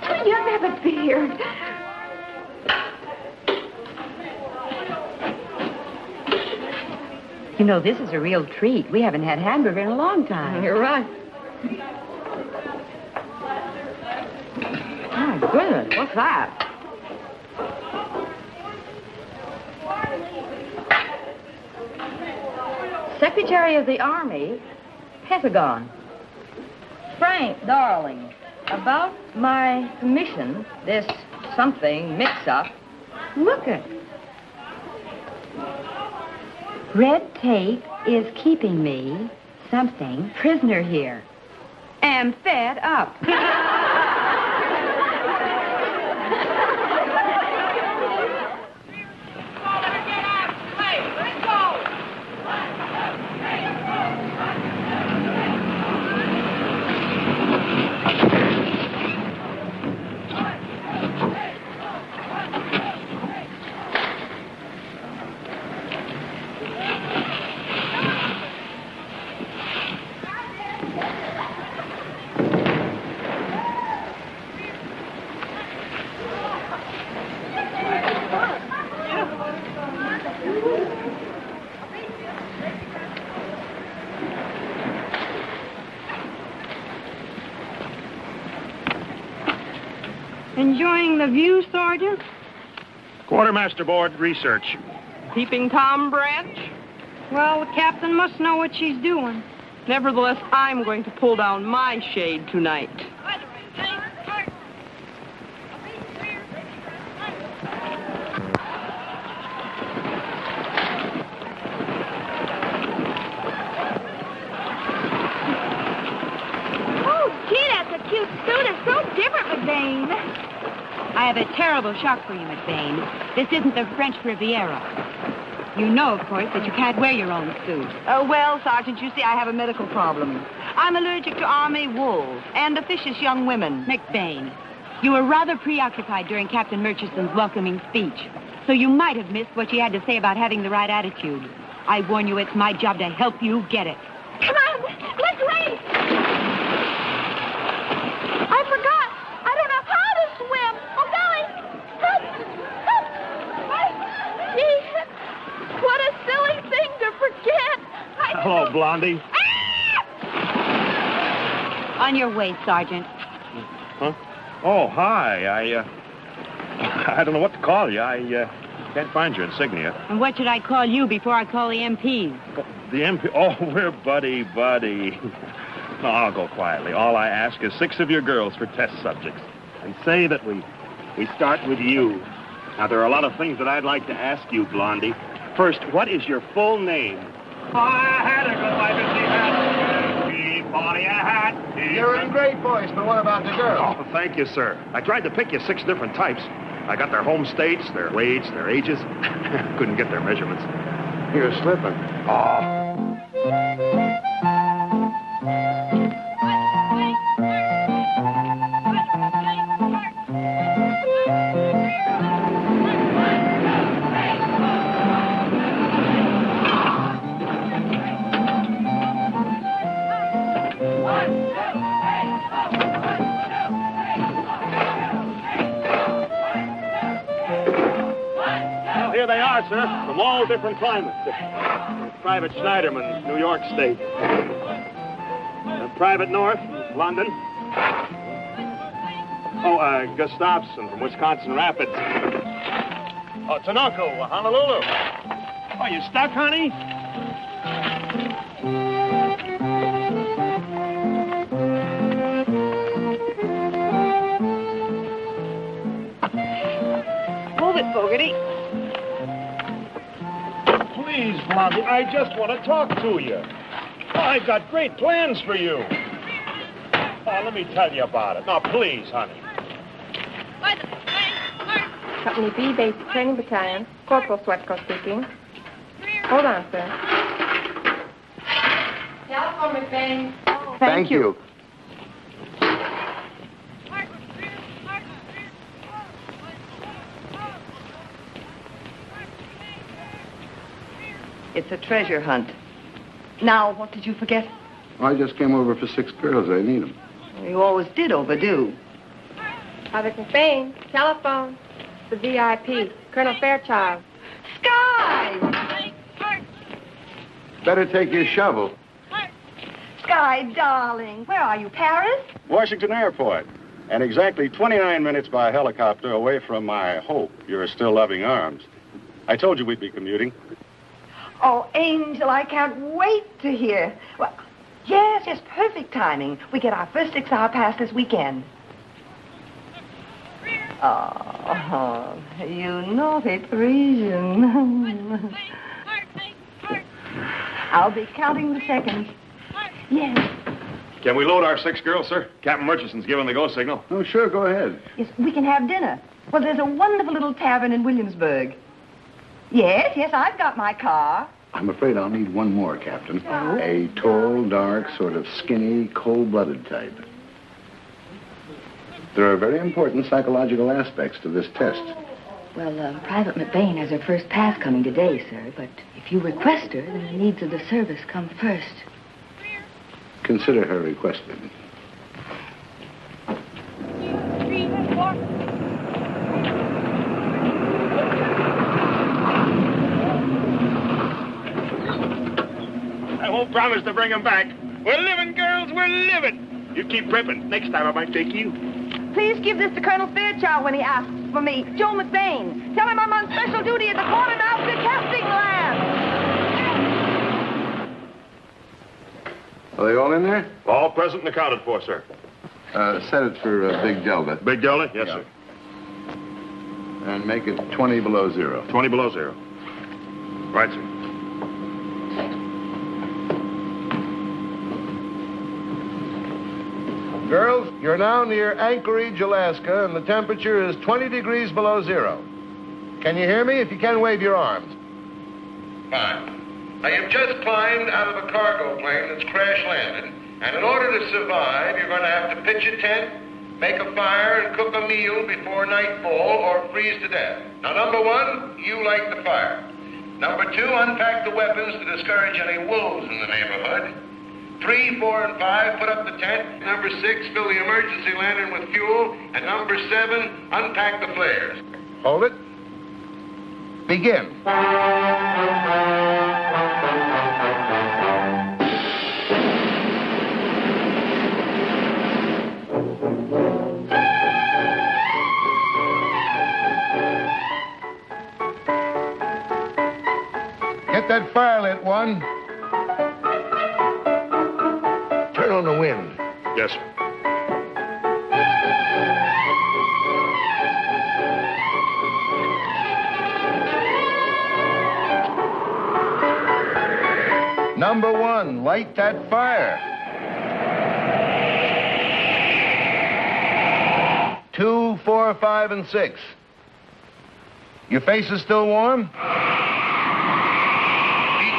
Still young to have a beard. You know, this is a real treat. We haven't had hamburger in a long time. You're right. My goodness, what's that? Secretary of the Army, Pentagon. Frank, darling, about my commission, this something mix-up. Look at it. Red tape is keeping me, something, prisoner here. Am fed up. Enjoying the view, Sergeant? Quartermaster Board research. Peeping Tom branch? Well, the captain must know what she's doing. Nevertheless, I'm going to pull down my shade tonight. Oh, gee, that's a cute suit. It's so different, McBain. I have a terrible shock for you, McBain. This isn't the French Riviera. You know, of course, that you can't wear your own suit. Oh, well, Sergeant, you see, I have a medical problem. I'm allergic to army wool and officious young women. McBain, You were rather preoccupied during Captain Murchison's welcoming speech, so you might have missed what she had to say about having the right attitude. I warn you, it's my job to help you get it. Come on, let's race! I forgot. I don't know how to swim. Oh, golly! Help! Help! Gee, what a silly thing to forget. Hello, Blondie. On your way, Sergeant. Huh? Oh, hi. I don't know what to call you. I can't find your insignia. And what should I call you before I call the MPs? The MP... Oh, we're buddy. No, I'll go quietly. All I ask is 6 of your girls for test subjects. And say that we start with you. Now, there are a lot of things that I'd like to ask you, Blondie. First, what is your full name? I had a good life in You're in great voice, but what about the girl? Oh, thank you, sir. I tried to pick you 6 different types. I got their home states, their weights, their ages. Couldn't get their measurements. You're slipping. Oh. Here they are, sir, from all different climates. Private Schneiderman, New York State. Private North, London. Oh, Gustafson from Wisconsin Rapids. Oh, Tinoco, Honolulu. Oh, you stuck, honey? Move it, Fogarty. Please, Blondie, I just want to talk to you. Oh, I've got great plans for you. Oh, let me tell you about it. Now, please, honey. Company B, Basic Training Battalion. Corporal Sweatco speaking. Hold on, sir. Telephone, McBain. Thank you. It's a treasure hunt. Now, what did you forget? I just came over for 6 girls. I need them. You always did overdo. Private McBain. Telephone. The VIP. Colonel Fairchild. Sky! Better take your shovel. Sky, darling. Where are you, Paris? Washington Airport. And exactly 29 minutes by helicopter away from my hope, your still loving arms. I told you we'd be commuting. Oh, Angel, I can't wait to hear. Well, yes, perfect timing. We get our first 6-hour pass this weekend. Oh, you naughty Parisian. I'll be counting the seconds. Yes. Can we load our 6 girls, sir? Captain Murchison's giving the go signal. Oh, sure, go ahead. Yes, we can have dinner. Well, there's a wonderful little tavern in Williamsburg. Yes, I've got my car. I'm afraid I'll need one more, Captain. A tall, dark, sort of skinny, cold-blooded type. There are very important psychological aspects to this test. Well, Private McBain has her first pass coming today, sir, but if you request her, then the needs of the service come first. Consider her requested. I won't promise to bring them back. We're living, girls, we're living. You keep ripping. Next time I might take you. Please give this to Colonel Fairchild when he asks for me. Joe McBain. Tell him I'm on special duty at the Corner Outfit Casting Lab. Are they all in there? All present and accounted for, sir. Set it for Big Delta. Big Delta? Yes, sir. And make it 20 below 0. 20 below 0. Right, sir. Girls, you're now near Anchorage, Alaska, and the temperature is 20 degrees below 0. Can you hear me? If you can, wave your arms. Fine. Now, you've just climbed out of a cargo plane that's crash landed, and in order to survive, you're going to have to pitch a tent, make a fire and cook a meal before nightfall or freeze to death. Now, number 1, you light the fire. Number 2, unpack the weapons to discourage any wolves in the neighborhood. 3, 4, and 5, put up the tent. Number 6, fill the emergency lantern with fuel. And number 7, unpack the flares. Hold it. Begin. Get that fire lit, one. Turn on the wind. Yes, sir. Number 1, light that fire. 2, 4, 5, and 6. Your face is still warm? Feet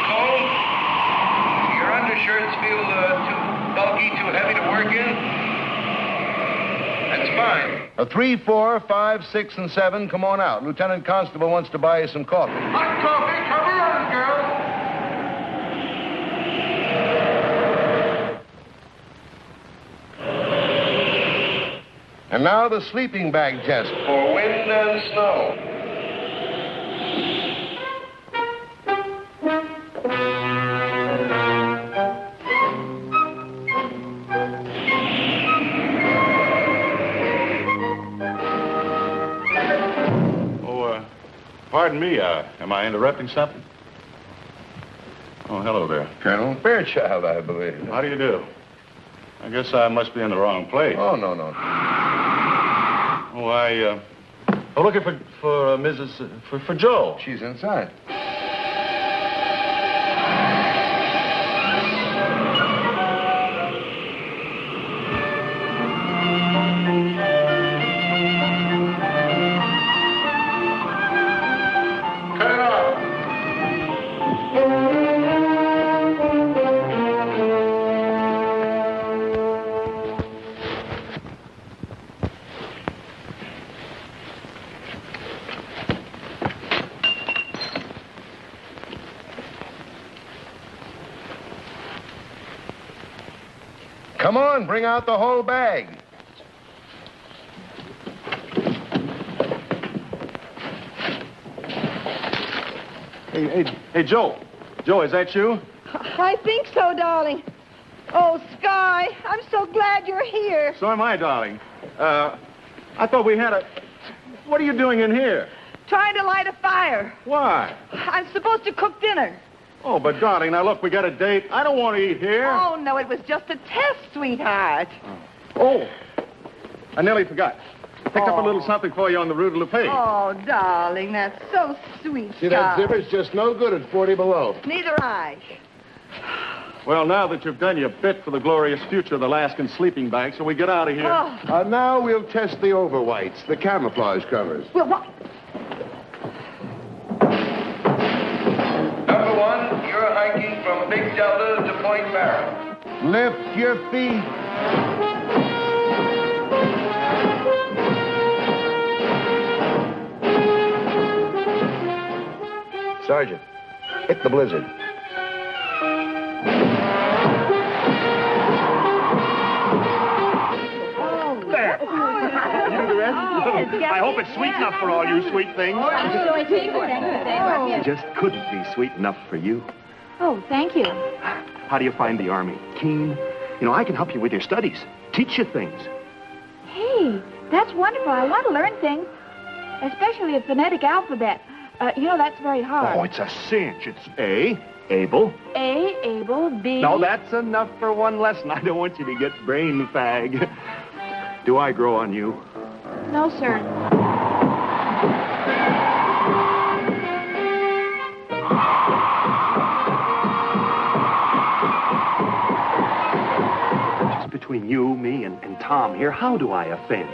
cold? Your undershirts feel too bulky, too heavy to work in? That's fine. 3, 4, 5, 6, and 7, come on out. Lieutenant Constable wants to buy you some coffee. Hot coffee, come around, girl. And now the sleeping bag test for wind and snow. Pardon me, am I interrupting something? Oh, hello there. Colonel Fairchild, I believe. How do you do? I guess I must be in the wrong place. Oh, no. Oh, I'm looking for for Joe. She's inside. Come on, bring out the whole bag. Hey, Joe. Joe, is that you? I think so, darling. Oh, Sky, I'm so glad you're here. So am I, darling. I thought we had a... What are you doing in here? Trying to light a fire. Why? I'm supposed to cook dinner. Oh, but darling, now look, we got a date. I don't want to eat here. Oh, no, it was just a test, sweetheart. Oh, I nearly forgot. Picked up a little something for you on the Rue de la Paix. Oh, darling, that's so sweet, See, that Sky. zipper's just no good at 40 below. Neither I. Well, now that you've done your bit for the glorious future of the Alaskan sleeping bag, so we get out of here. Oh. Now we'll test the overwhites, the camouflage covers. Well, what? Number 1, you're hiking from Big Delta to Point Barrow. Lift your feet. Sergeant, hit the blizzard. There. You do the rest? I hope it's sweet enough for all you sweet things. Oh, Just couldn't be sweet enough for you. oh, thank you. How do you find the Army? Keen? You know, I can help you with your studies. Teach you things. Hey, that's wonderful. I want to learn things, especially the phonetic alphabet. That's very hard. Oh, it's a cinch. It's A, able. A, able, B. No, that's enough for one lesson. I don't want you to get brain fag. Do I grow on you? No, sir. Just between you, me, and Tom here, how do I offend?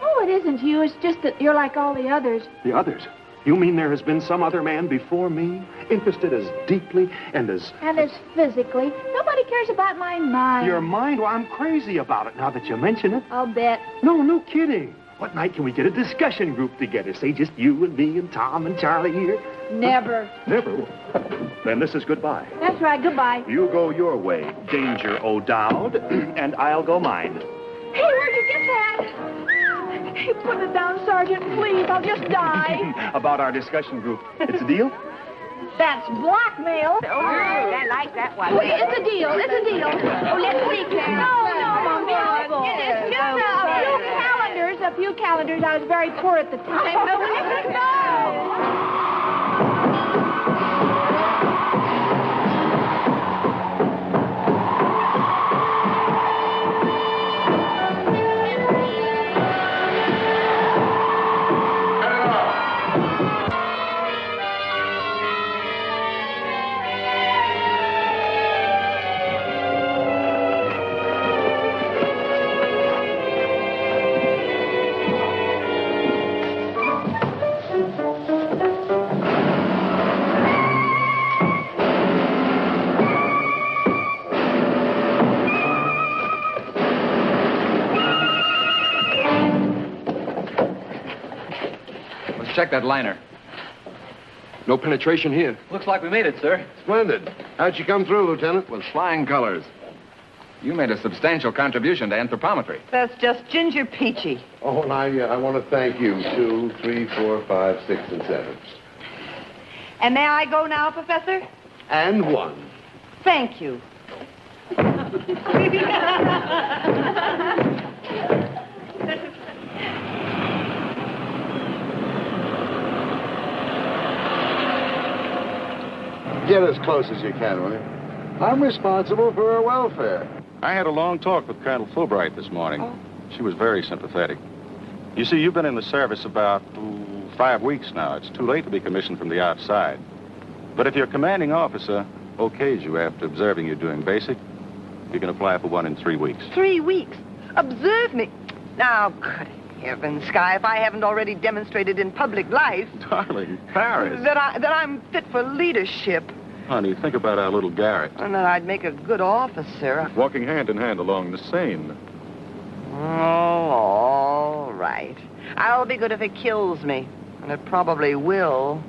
Oh, it isn't you. It's just that you're like all the others. The others? You mean there has been some other man before me, interested as deeply and as... And as physically. Nobody cares about my mind. Your mind? Well, I'm crazy about it now that you mention it. I'll bet. No kidding. What night can we get a discussion group together? Say just you and me and Tom and Charlie here? Never. Never? Then this is goodbye. That's right, goodbye. You go your way, Danger O'Dowd, and I'll go mine. Hey, where'd you get that? Hey, put it down, Sergeant, please. I'll just die. About our discussion group. It's a deal? That's blackmail. Oh, I like that one. Oh, it's a deal. It's a deal. Oh, let's see, Claire. No. It's just a few calendars. I was very poor at the time. No. Check that liner. No penetration here. Looks like we made it, sir. Splendid. How'd you come through, Lieutenant? With flying colors. You made a substantial contribution to anthropometry. That's just Ginger Peachy. Oh, and I want to thank you. 2, 3, 4, 5, 6, and 7. And may I go now, Professor? And 1. Thank you. Get as close as you can, will you? I'm responsible for her welfare. I had a long talk with Colonel Fulbright this morning. She was very sympathetic. You see, you've been in the service about 5 weeks now. It's too late to be commissioned from the outside. But if your commanding officer okays you after observing you doing basic, you can apply for one in 3 weeks. 3 weeks? Observe me. Now, good heavens, Sky, if I haven't already demonstrated in public life... Darling, Paris. That I'm fit for leadership. Honey, think about our little Garrett. And that I'd make a good officer. Walking hand in hand along the Seine. Oh, all right. I'll be good if it kills me. And it probably will.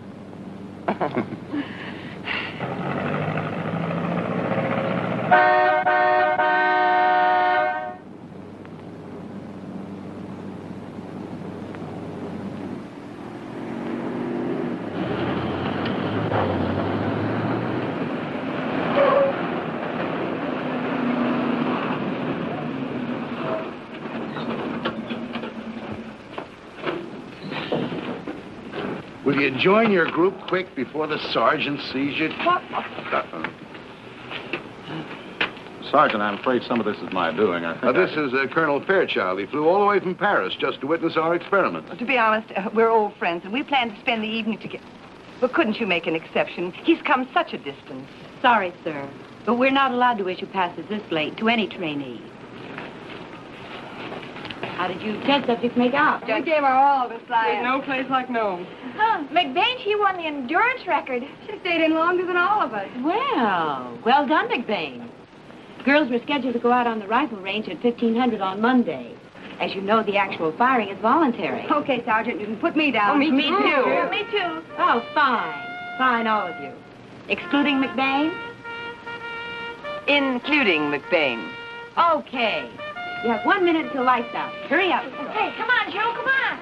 Will you join your group quick before the sergeant sees you? What? Sergeant, I'm afraid some of this is my doing. I think This is Colonel Fairchild. He flew all the way from Paris just to witness our experiment. To be honest, we're old friends, and we plan to spend the evening together. But couldn't you make an exception? He's come such a distance. Sorry, sir, but we're not allowed to issue passes this late to any trainee. How did you test subjects make out? We gave our all to There's science. no place like Nome. Huh, McBain, she won the endurance record. She stayed in longer than all of us. Well done, McBain. Girls were scheduled to go out on the rifle range at 1500 on Monday. As you know, the actual firing is voluntary. Okay, Sergeant, you can put me down. Oh, me too. Yeah, me too. Oh, fine. Fine, all of you. Excluding McBain? Including McBain. Okay. You have 1 minute till lights out. Hurry up. Okay, come on, Joe, come on.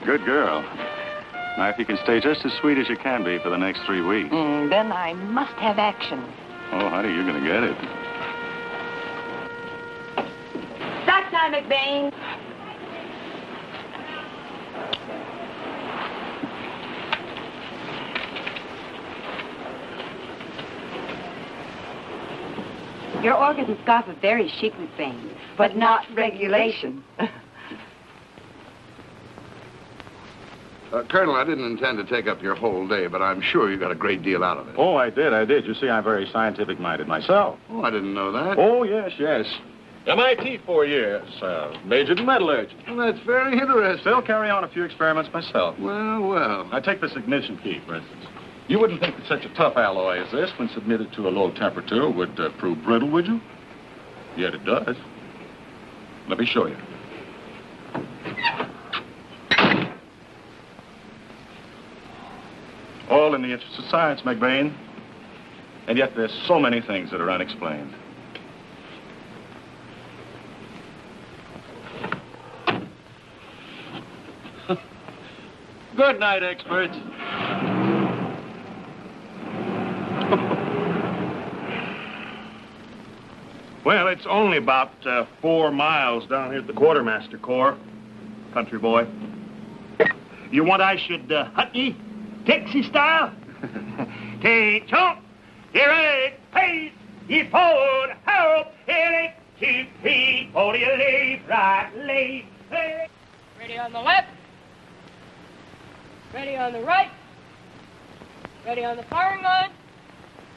Good girl. Now, if you can stay just as sweet as you can be for the next 3 weeks. Then I must have action. Oh, honey, you're going to get it. Start time, McBain. Your organs and scarf are very chic, McBain, but not regulation. Colonel, I didn't intend to take up your whole day, but I'm sure you got a great deal out of it. Oh, I did. You see, I'm very scientific-minded myself. Oh, I didn't know that. Oh, yes. MIT 4 years. Majored in metallurgy. Well, that's very interesting. Still carry on a few experiments myself. Well. I take this ignition key, for instance. You wouldn't think that such a tough alloy as this, when submitted to a low temperature, would prove brittle, would you? Yet it does. Let me show you. All in the interest of science, McBain. And yet there's so many things that are unexplained. Good night, experts. Well, it's only about 4 miles down here at the quartermaster corps, country boy. You want I should hut ye, Dixie style? Take chomp, here it pays, ye forward, help, here it, 2, 3, 40, leave, right, leave, hey. Ready on the left. Ready on the right. Ready on the firing line.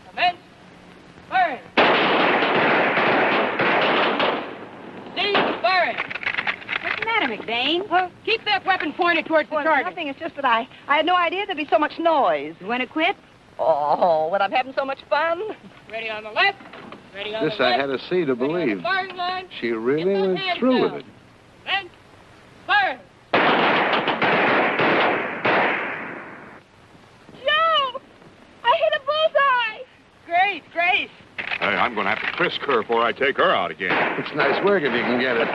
Commence. Firing. Cease firing. What's the matter, McBain? Keep that weapon pointed towards the target. Nothing. It's just that I had no idea there'd be so much noise. You want to quit? Oh, when I'm having so much fun. Ready on the left. Ready on This the I right. had to see to believe. Firing line. She really went through with it. Commence. Firing. Joe! I hit a bullseye! Great, great. Hey, I'm going to have to frisk her before I take her out again. It's nice work if you can get it.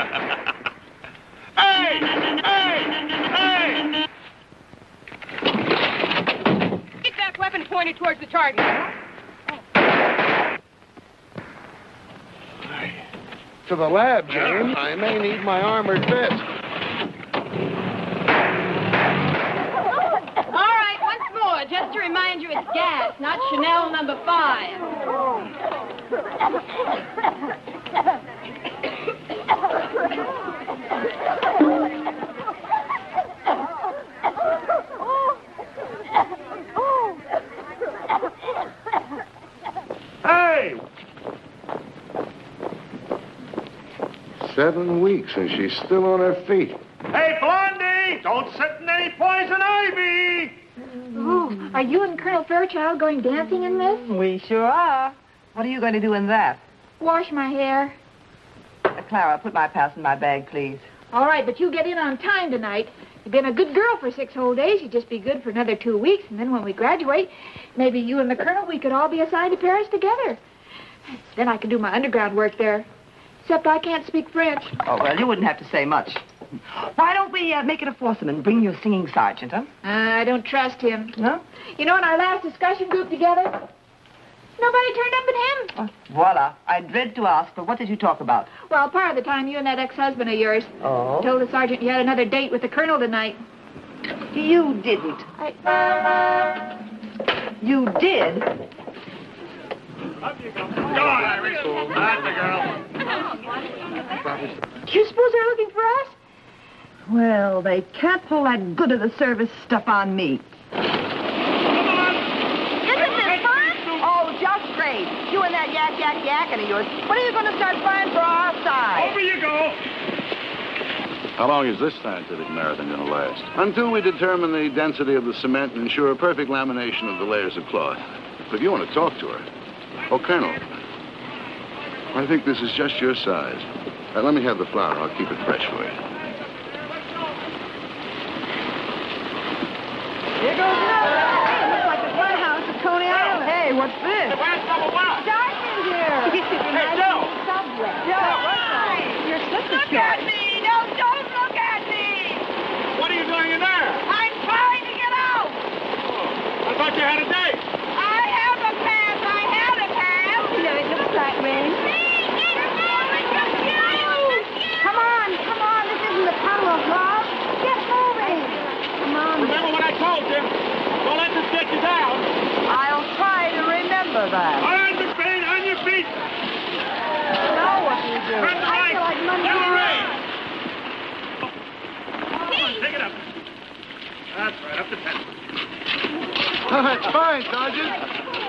Hey! Hey! Keep that weapon pointed towards the target. To the lab, James. I may need my armored vest. All right, once more, just to remind you it's gas, not Chanel number 5. Hey! 7 weeks and she's still on her feet. Hey, Blondie! Don't sit in any poison ivy! Oh, are you and Colonel Fairchild going dancing in this? We sure are. What are you going to do in that? Wash my hair. Clara, put my pass in my bag, please. All right, but you get in on time tonight. You've been a good girl for 6 whole days. You'd just be good for another 2 weeks, and then when we graduate, maybe you and the Colonel, we could all be assigned to Paris together. Then I could do my underground work there. Except I can't speak French. Oh, well, you wouldn't have to say much. Why don't we make it a foursome and bring your singing sergeant, huh? I don't trust him. No? You know, in our last discussion group together, nobody turned up but him. Voila. I dread to ask, but what did you talk about? Well, part of the time, you and that ex-husband of yours told the sergeant you had another date with the Colonel tonight. You didn't. You did? Up you go. Go on, Iris. That's the girl. Do you suppose they're looking for us? Well, they can't pull that good of the service stuff on me. Isn't this fun? Oh, just great. You and that yakking of yours. When are you going to start flying for our side? Over you go. How long is this scientific marathon going to last? Until we determine the density of the cement and ensure perfect lamination of the layers of cloth. If you want to talk to her. Oh, Colonel, I think this is just your size. Let me have the flour. I'll keep it fresh for you. Here goes another. Hey, looks like the White House at Coney Island. Hey, what's this? Sergeant here. Hey, Joe. Subway. Joe, your sister's Look at me. No, don't look at me. What are you doing in there? I'm trying to get out. I thought you had a date. I have a pass. I had a pass. Yeah, it looks like me. Come on. This isn't the tunnel of love. Get moving. Come on. Remember what I told you. Don't let this get you down. I'll try to remember that. All right, McBain, on your feet. Now what do you do? Turn to the right. like Monday To the night. right. Come on, pick it up. That's right, up to 10. That's fine, Sergeant.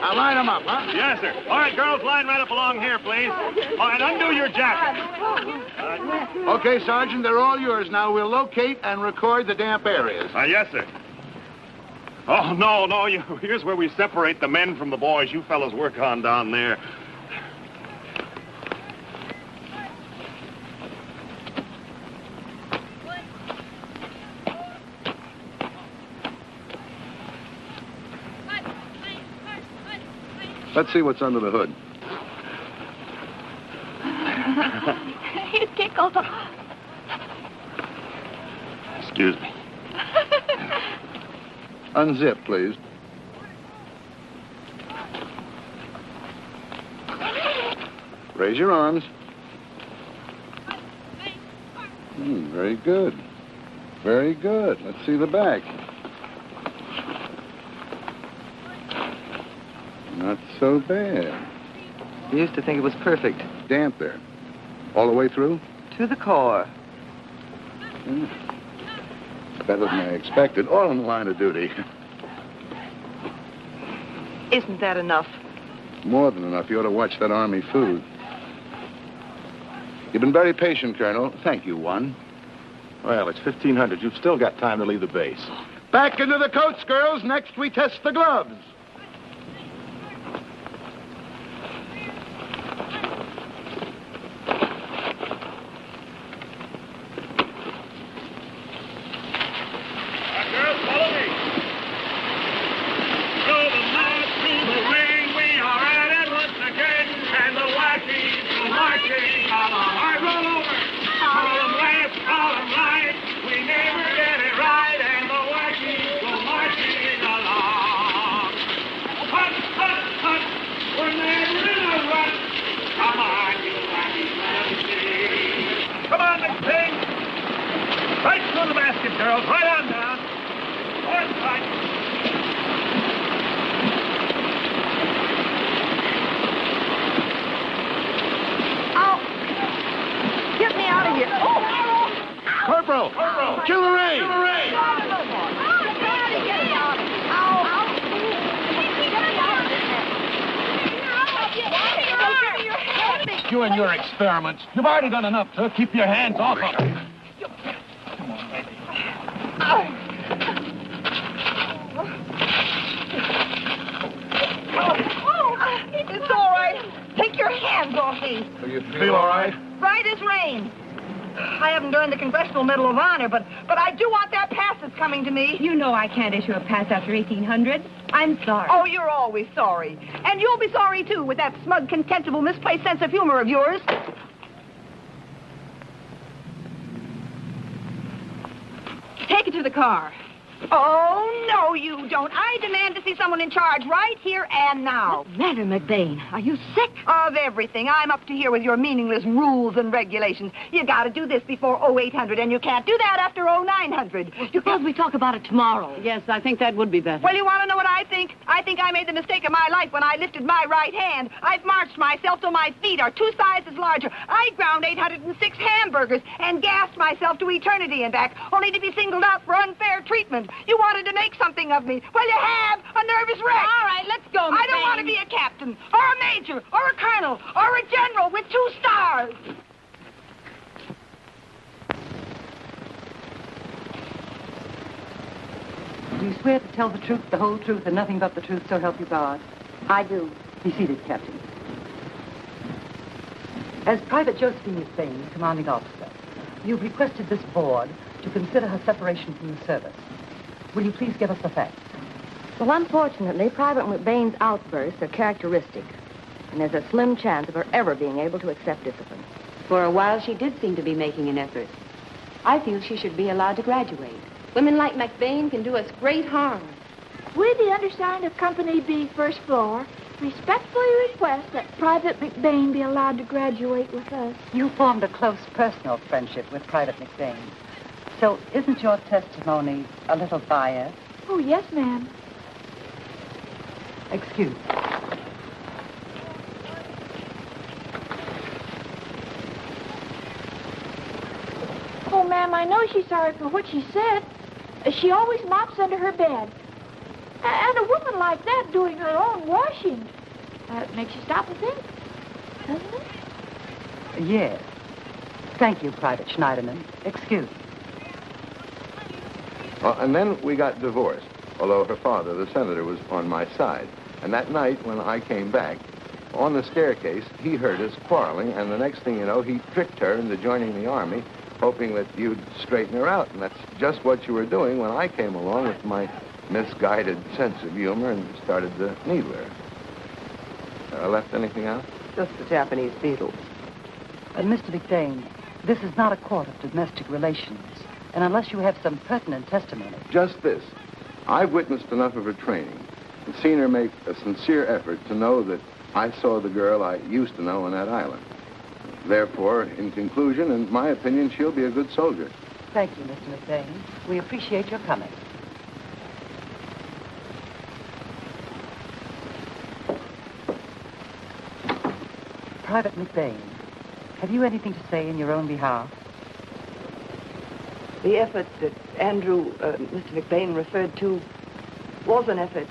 Now line them up, huh? Yes, sir. All right, girls, line right up along here, please. All right, undo your jacket. Okay, Sergeant, they're all yours. Now we'll locate and record the damp areas. Yes, sir. Oh, no. Here's where we separate the men from the boys. You fellas work on down there. Let's see what's under the hood. You tickle. Excuse me. Unzip, please. Raise your arms. Very good. Very good. Let's see the back. Not so bad. You used to think it was perfect. Damp there. All the way through? To the core. Better than I expected. All in the line of duty. Isn't that enough? More than enough. You ought to watch that Army food. You've been very patient, Colonel. Thank you, one. Well, it's 1500. You've still got time to leave the base. Back into the coats, girls. Next, we test the gloves. Girls, right on down. Horse fight. Oh! Get me out of here. Oh! Corporal! Kill the rain! You and your experiments. You've already done enough, sir. Keep your hands off of her. It's all right. Take your hands off me. So you feel all right? Right as rain. I haven't earned the Congressional Medal of Honor, but I do want that pass that's coming to me. You know I can't issue a pass after 1800. I'm sorry. Oh, you're always sorry. And you'll be sorry, too, with that smug, contemptible, misplaced sense of humor of yours. Take it to the car. Oh, no, you don't. I demand to see someone in charge right here and now. What's the matter, McBain? Are you sick? Of everything. I'm up to here with your meaningless rules and regulations. You got to do this before 0800, and you can't do that after 0900. Suppose we talk about it tomorrow. Yes, I think that would be better. Well, you want to know what I think? I think I made the mistake of my life when I lifted my right hand. I've marched myself till my feet are 2 sizes larger. I ground 806 hamburgers and gassed myself to eternity and back, only to be singled out for unfair treatment. You wanted to make something of me. Well, you have. A nervous wreck. All right, let's go, I don't want to be a captain or a major or a colonel or a general with 2 stars. Do you swear to tell the truth, the whole truth, and nothing but the truth, so help you God? I do. Be seated, Captain. As Private Josephine McBain, commanding officer, you've requested this board to consider her separation from the service. Will you please give us the facts? Well, unfortunately, Private McBain's outbursts are characteristic, and there's a slim chance of her ever being able to accept discipline. For a while, she did seem to be making an effort. I feel she should be allowed to graduate. Women like McBain can do us great harm. We, the undersigned of Company B, first floor, respectfully request that Private McBain be allowed to graduate with us. You formed a close personal friendship with Private McBain. So isn't your testimony a little biased? Oh, yes, ma'am. Excuse. Oh, ma'am, I know she's sorry for what she said. She always mops under her bed. And a woman like like that doing her own washing. That makes you stop and think, doesn't it? Yes. Thank you, Private Schneiderman. Excuse me. And then we got divorced, although her father, the senator, was on my side. And that night, when I came back, on the staircase, he heard us quarreling, and the next thing you know, he tricked her into joining the Army, hoping that you'd straighten her out. And that's just what you were doing when I came along with my misguided sense of humor and started to needle her. Left anything out? Just the Japanese beetles. Mr. McBain, this is not a court of domestic relations. And unless you have some pertinent testimony... Just this. I've witnessed enough of her training and seen her make a sincere effort to know that I saw the girl I used to know on that island. Therefore, in conclusion, in my opinion, she'll be a good soldier. Thank you, Mr. McBain. We appreciate your coming. Private McBain, have you anything to say in your own behalf? The effort that Mr. McBain referred to was an effort,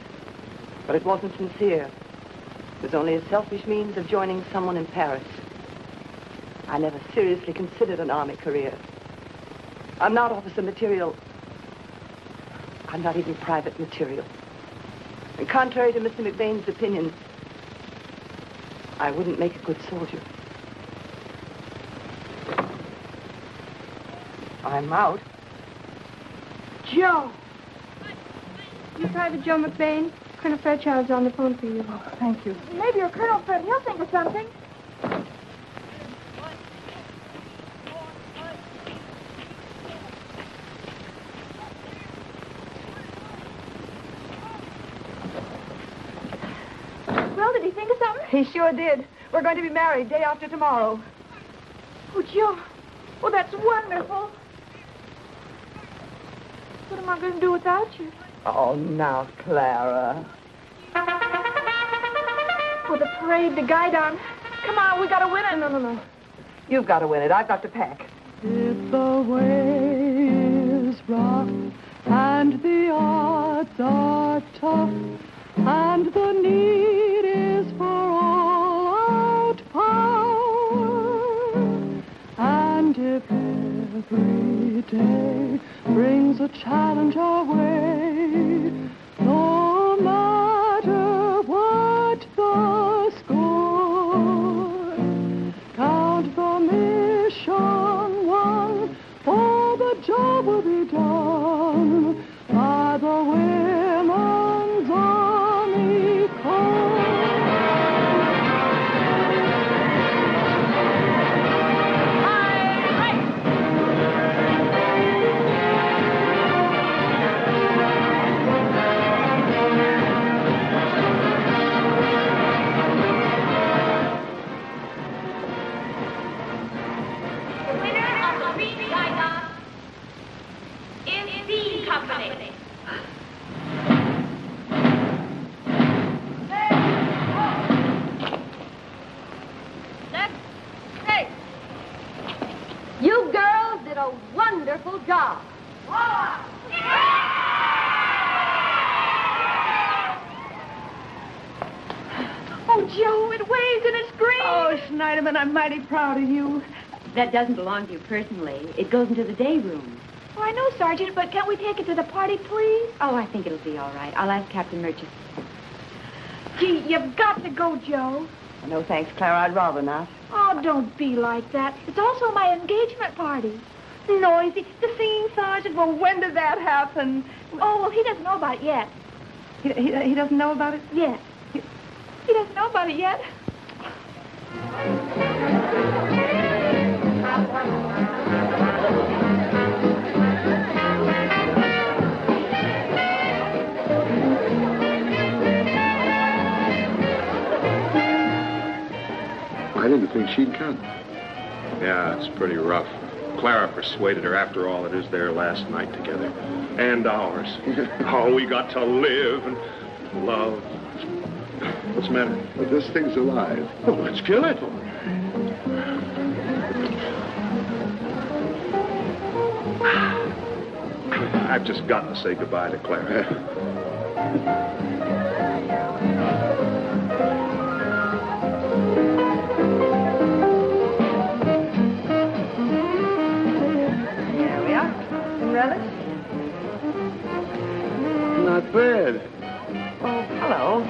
but it wasn't sincere. It was only a selfish means of joining someone in Paris. I never seriously considered an army career. I'm not officer material. I'm not even private material. And contrary to Mr. McBain's opinion, I wouldn't make a good soldier. I'm out. Joe! You Private Joe McBain? Colonel Fairchild's on the phone for you. Thank you. Maybe you're Colonel Fred. He'll think of something. Well, did he think of something? He sure did. We're going to be married day after tomorrow. Oh, Joe. Oh, that's wonderful. What am I going to do without you? Oh, now, Clara. For the parade, the guide on. Come on, we got to win it. No. You've got to win it. I've got to pack. If the way is rough and the odds are tough and the need is for all-out power, and if every day brings a challenge our way, no matter what the score, count the mission won, for the job will be done by the Women's Army Corps. You girls did a wonderful job. Oh, Joe, it waves and it's green. Oh, Schneiderman, I'm mighty proud of you. That doesn't belong to you personally. It goes into the day room. Oh, I know, Sergeant, but can't we take it to the party, please? Oh, I think it'll be all right. I'll ask Captain Murchison. Gee, you've got to go, Joe. No, thanks, Clara. I'd rather not. Oh, don't be like that. It's also my engagement party. Noisy. The scene, Sergeant. Well, when did that happen? Oh, well, he doesn't know about it yet. He doesn't know about it? Yet. He doesn't know about it yet. I didn't think she'd come. Yeah, it's pretty rough. Clara persuaded her after all it is their last night together. And ours. Oh, we got to live and love. What's the matter? But this thing's alive. Oh, let's kill it. I've just got to say goodbye to Clara. Fred. Oh, hello.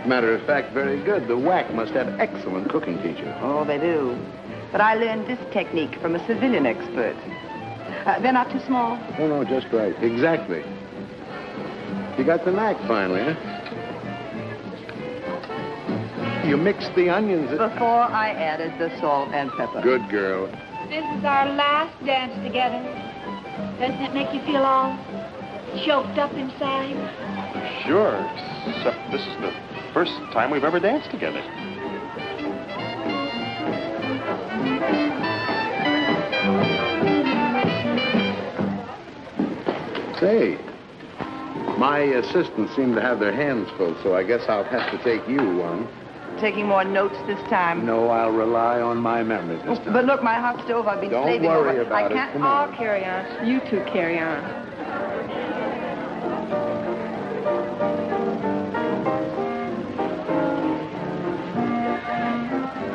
Matter of fact, very good. The WAC must have excellent cooking teachers. Oh, they do. But I learned this technique from a civilian expert. They're not too small? Oh, no, just right. Exactly. You got the knack finally, huh? You mixed the onions. Before I added the salt and pepper. Good girl. This is our last dance together. Doesn't it make you feel all choked up inside? Sure, except this is the first time we've ever danced together. Say, my assistants seem to have their hands full, so I guess I'll have to take you one. Taking more notes this time. No, I'll rely on my memory this time. But look, my hot stove, I've been Don't slaving worry over. about I it. can't. Come on. I'll carry on. You two carry on.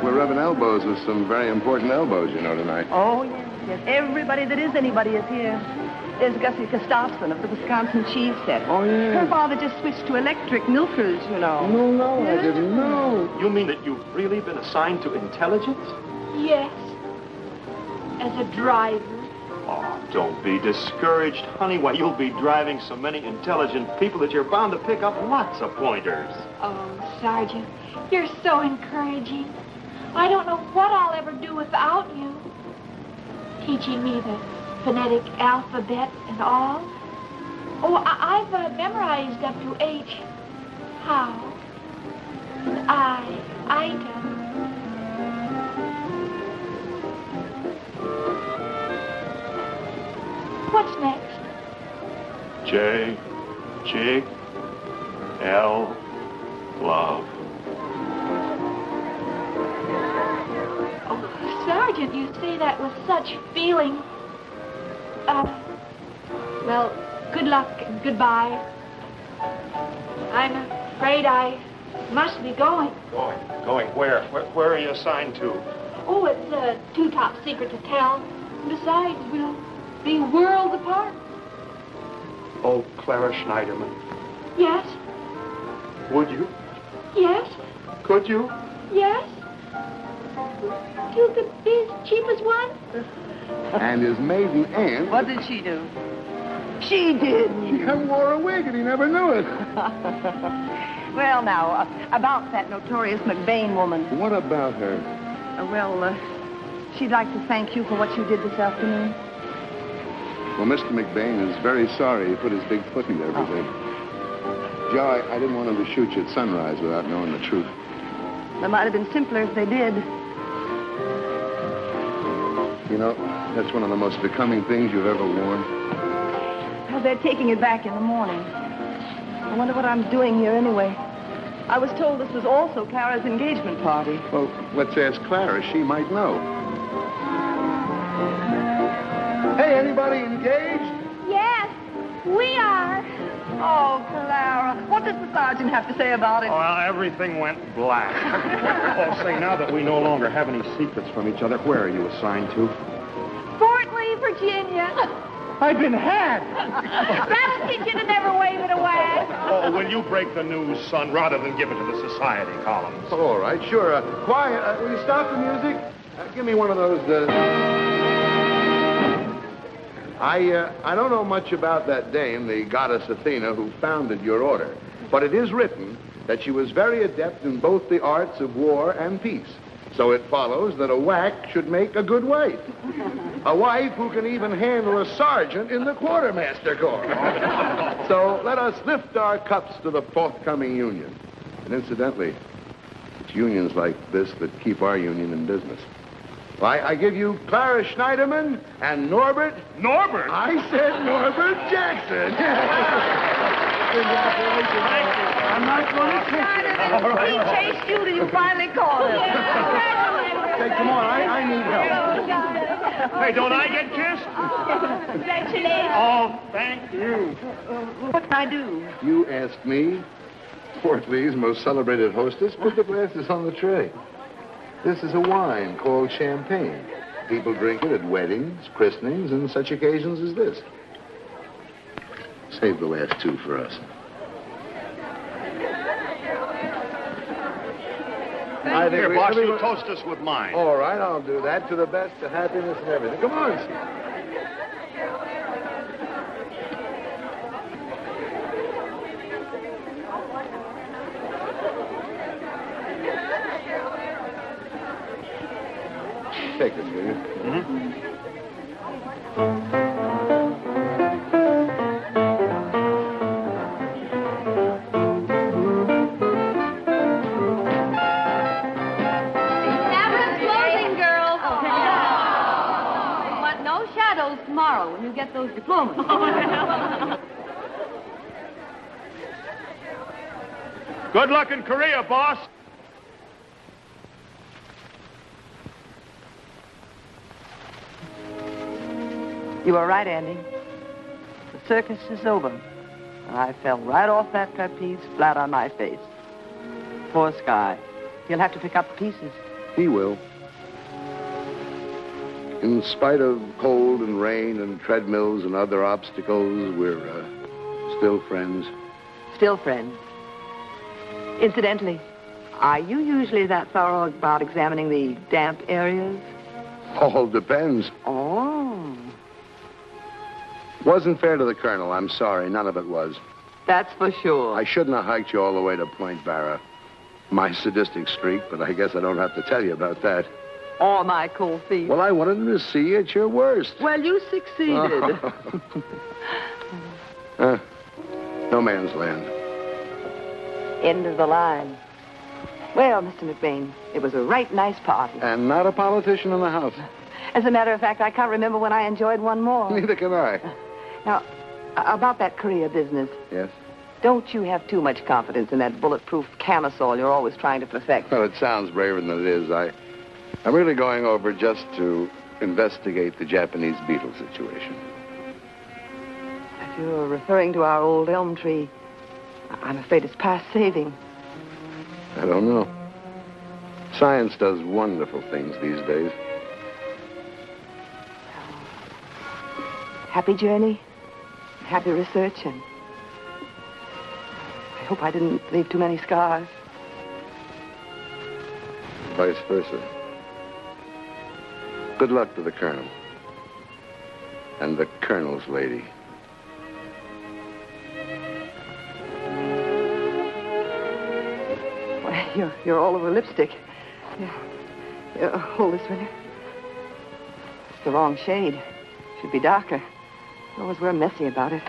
We're rubbing elbows with some very important elbows, you know, tonight. Oh, yes, yes. Everybody that is anybody is here. There's Gussie Gustafson of the Wisconsin cheese set. Oh, yeah. Her father just switched to electric milkers, you know. No, I didn't know. You mean that you've really been assigned to intelligence? Yes. As a driver. Oh, don't be discouraged, honey. Why, you'll be driving so many intelligent people that you're bound to pick up lots of pointers. Oh, Sergeant, you're so encouraging. I don't know what I'll ever do without you. Teaching me the phonetic alphabet and all. Oh, I've memorized up to H. How? And Ida. What's next? J, jig, L, love. Oh, Sergeant, you say that with such feeling. Well, good luck and goodbye. I'm afraid I must be going. Going where? Where are you assigned to? Oh, it's too top secret to tell. Besides, we'll be worlds apart. Oh, Clara Schneiderman. Yes, Would you? yes, Could you? yes. You could be as cheap as one. And his maiden aunt... What did she do? She did. She wore a wig and he never knew it. Well, now, about that notorious McBain woman. What about her? She'd like to thank you for what you did this afternoon. Well, Mr. McBain is very sorry he put his big foot into everything. Joe, I didn't want him to shoot you at sunrise without knowing the truth. That might have been simpler if they did. You know, that's one of the most becoming things you've ever worn. Well, they're taking it back in the morning. I wonder what I'm doing here anyway. I was told this was also Clara's engagement party. Well, let's ask Clara. She might know. Hey, anybody engaged? Yes, we are. Oh, Clara. What does the sergeant have to say about it? Well, everything went black. Oh, say, now that we no longer have any secrets from each other, where are you assigned to? Fort Lee, Virginia. I've been had. That'll teach you to never wave it away. Oh, will you break the news, son, rather than give it to the society columns? All right, sure. Quiet. Will you stop the music? Give me one of those. I don't know much about that dame, the goddess Athena, who founded your order. But it is written that she was very adept in both the arts of war and peace. So it follows that a WAC should make a good wife. A wife who can even handle a sergeant in the quartermaster corps. So let us lift our cups to the forthcoming union. And incidentally, it's unions like this that keep our union in business. I give you Clara Schneiderman and Norbert... Norbert? I said Norbert Jackson. Congratulations. I'm not going to Schneiderman. He chased you till you finally called him. Hey, come on. I need help. Hey, don't I get kissed? Congratulations. Oh, thank you. What can I do? You asked me, Fort Lee's most celebrated hostess, put the glasses on the tray. This is a wine called champagne. People drink it at weddings, christenings, and such occasions as this. Save the last two for us. I think Here, we- boss, you everyone- toast us with mine. All right, I'll do that. To the best of happiness and everything. Come on, Steve. Take this, will you? Tavern's closing, girls. But no shadows tomorrow when you get those diplomas. Good luck in Korea, boss. You were right, Andy. The circus is over. I fell right off that trapeze, flat on my face. Poor Sky. He'll have to pick up the pieces. He will. In spite of cold and rain and treadmills and other obstacles, we're still friends. Still friends. Incidentally, are you usually that thorough about examining the damp areas? All depends. Oh, Wasn't fair to the colonel. I'm sorry. None of it was. that's for sure. I shouldn't have hiked you all the way to Point Barra. My sadistic streak, but I guess I don't have to tell you about that. Or my cold feet. Well, I wanted him to see you at your worst. Well, you succeeded. No man's land. End of the line. Well, Mr. McBain, it was a right nice party. And not a politician in the house. As a matter of fact, I can't remember when I enjoyed one more. Neither can I. Now, about that Korea business, Yes? don't you have too much confidence in that bulletproof camisole you're always trying to perfect. Well, it sounds braver than it is. I'm really going over just to investigate the Japanese beetle situation. If you're referring to our old elm tree, I'm afraid it's past saving. I don't know. Science does wonderful things these days. Happy journey, happy research, and I hope I didn't leave too many scars. Vice versa. Good luck to the colonel. And the colonel's lady. Well, you're all over lipstick. Yeah, hold this, will you? It's the wrong shade. Should be darker. You always were messy about it.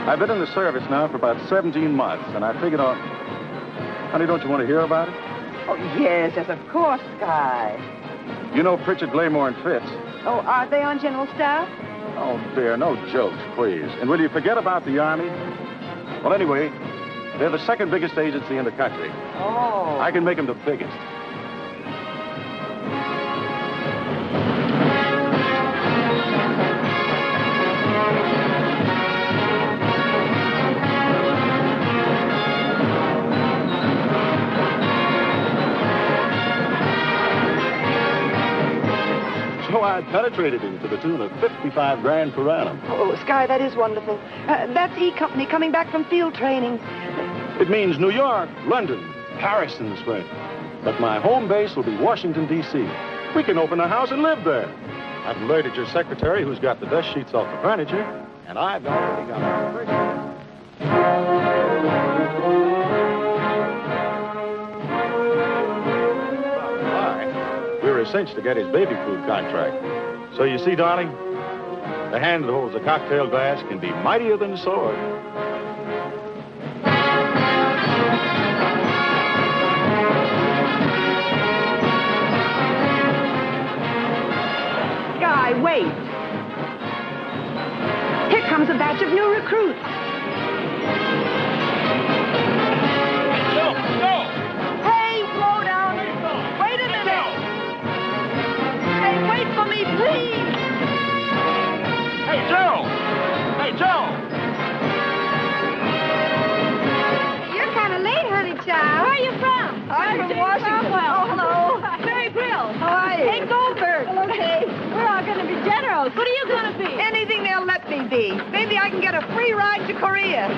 I've been in the service now for about 17 months, and I figured on... Honey, don't you want to hear about it? Oh, yes, of course, Sky. You know Pritchard, Glamour, and Fitz. Oh, are they on general staff? Oh, dear, no jokes, please. And will you forget about the Army? Well, anyway, they're the second biggest agency in the country. Oh. I can make them the biggest. So I penetrated him to the tune of 55 grand per annum. Oh, Sky, that is wonderful. That's E Company coming back from field training. It means New York, London, Paris in the spring. But my home base will be Washington, D.C. We can open a house and live there. I've alerted your secretary, who's got the dust sheets off the furniture, and I've already got a We were a cinch to get his baby food contract. So you see, darling, the hand that holds a cocktail glass can be mightier than a sword. Sky, wait. Here comes a batch of new recruits. No! Hey, slow down. Wait a minute. Hey, wait for me, please. Hey, Joe! Hey, Joe! You're kind of late, honey child. Where are you from? I'm from Washington. Oh, hello. Mary Brill. How are you? Hey, Goldberg. Hello, Kay. We're all going to be generals. What are you going to be? Anything they'll let me be. Maybe I can get a free ride to Korea.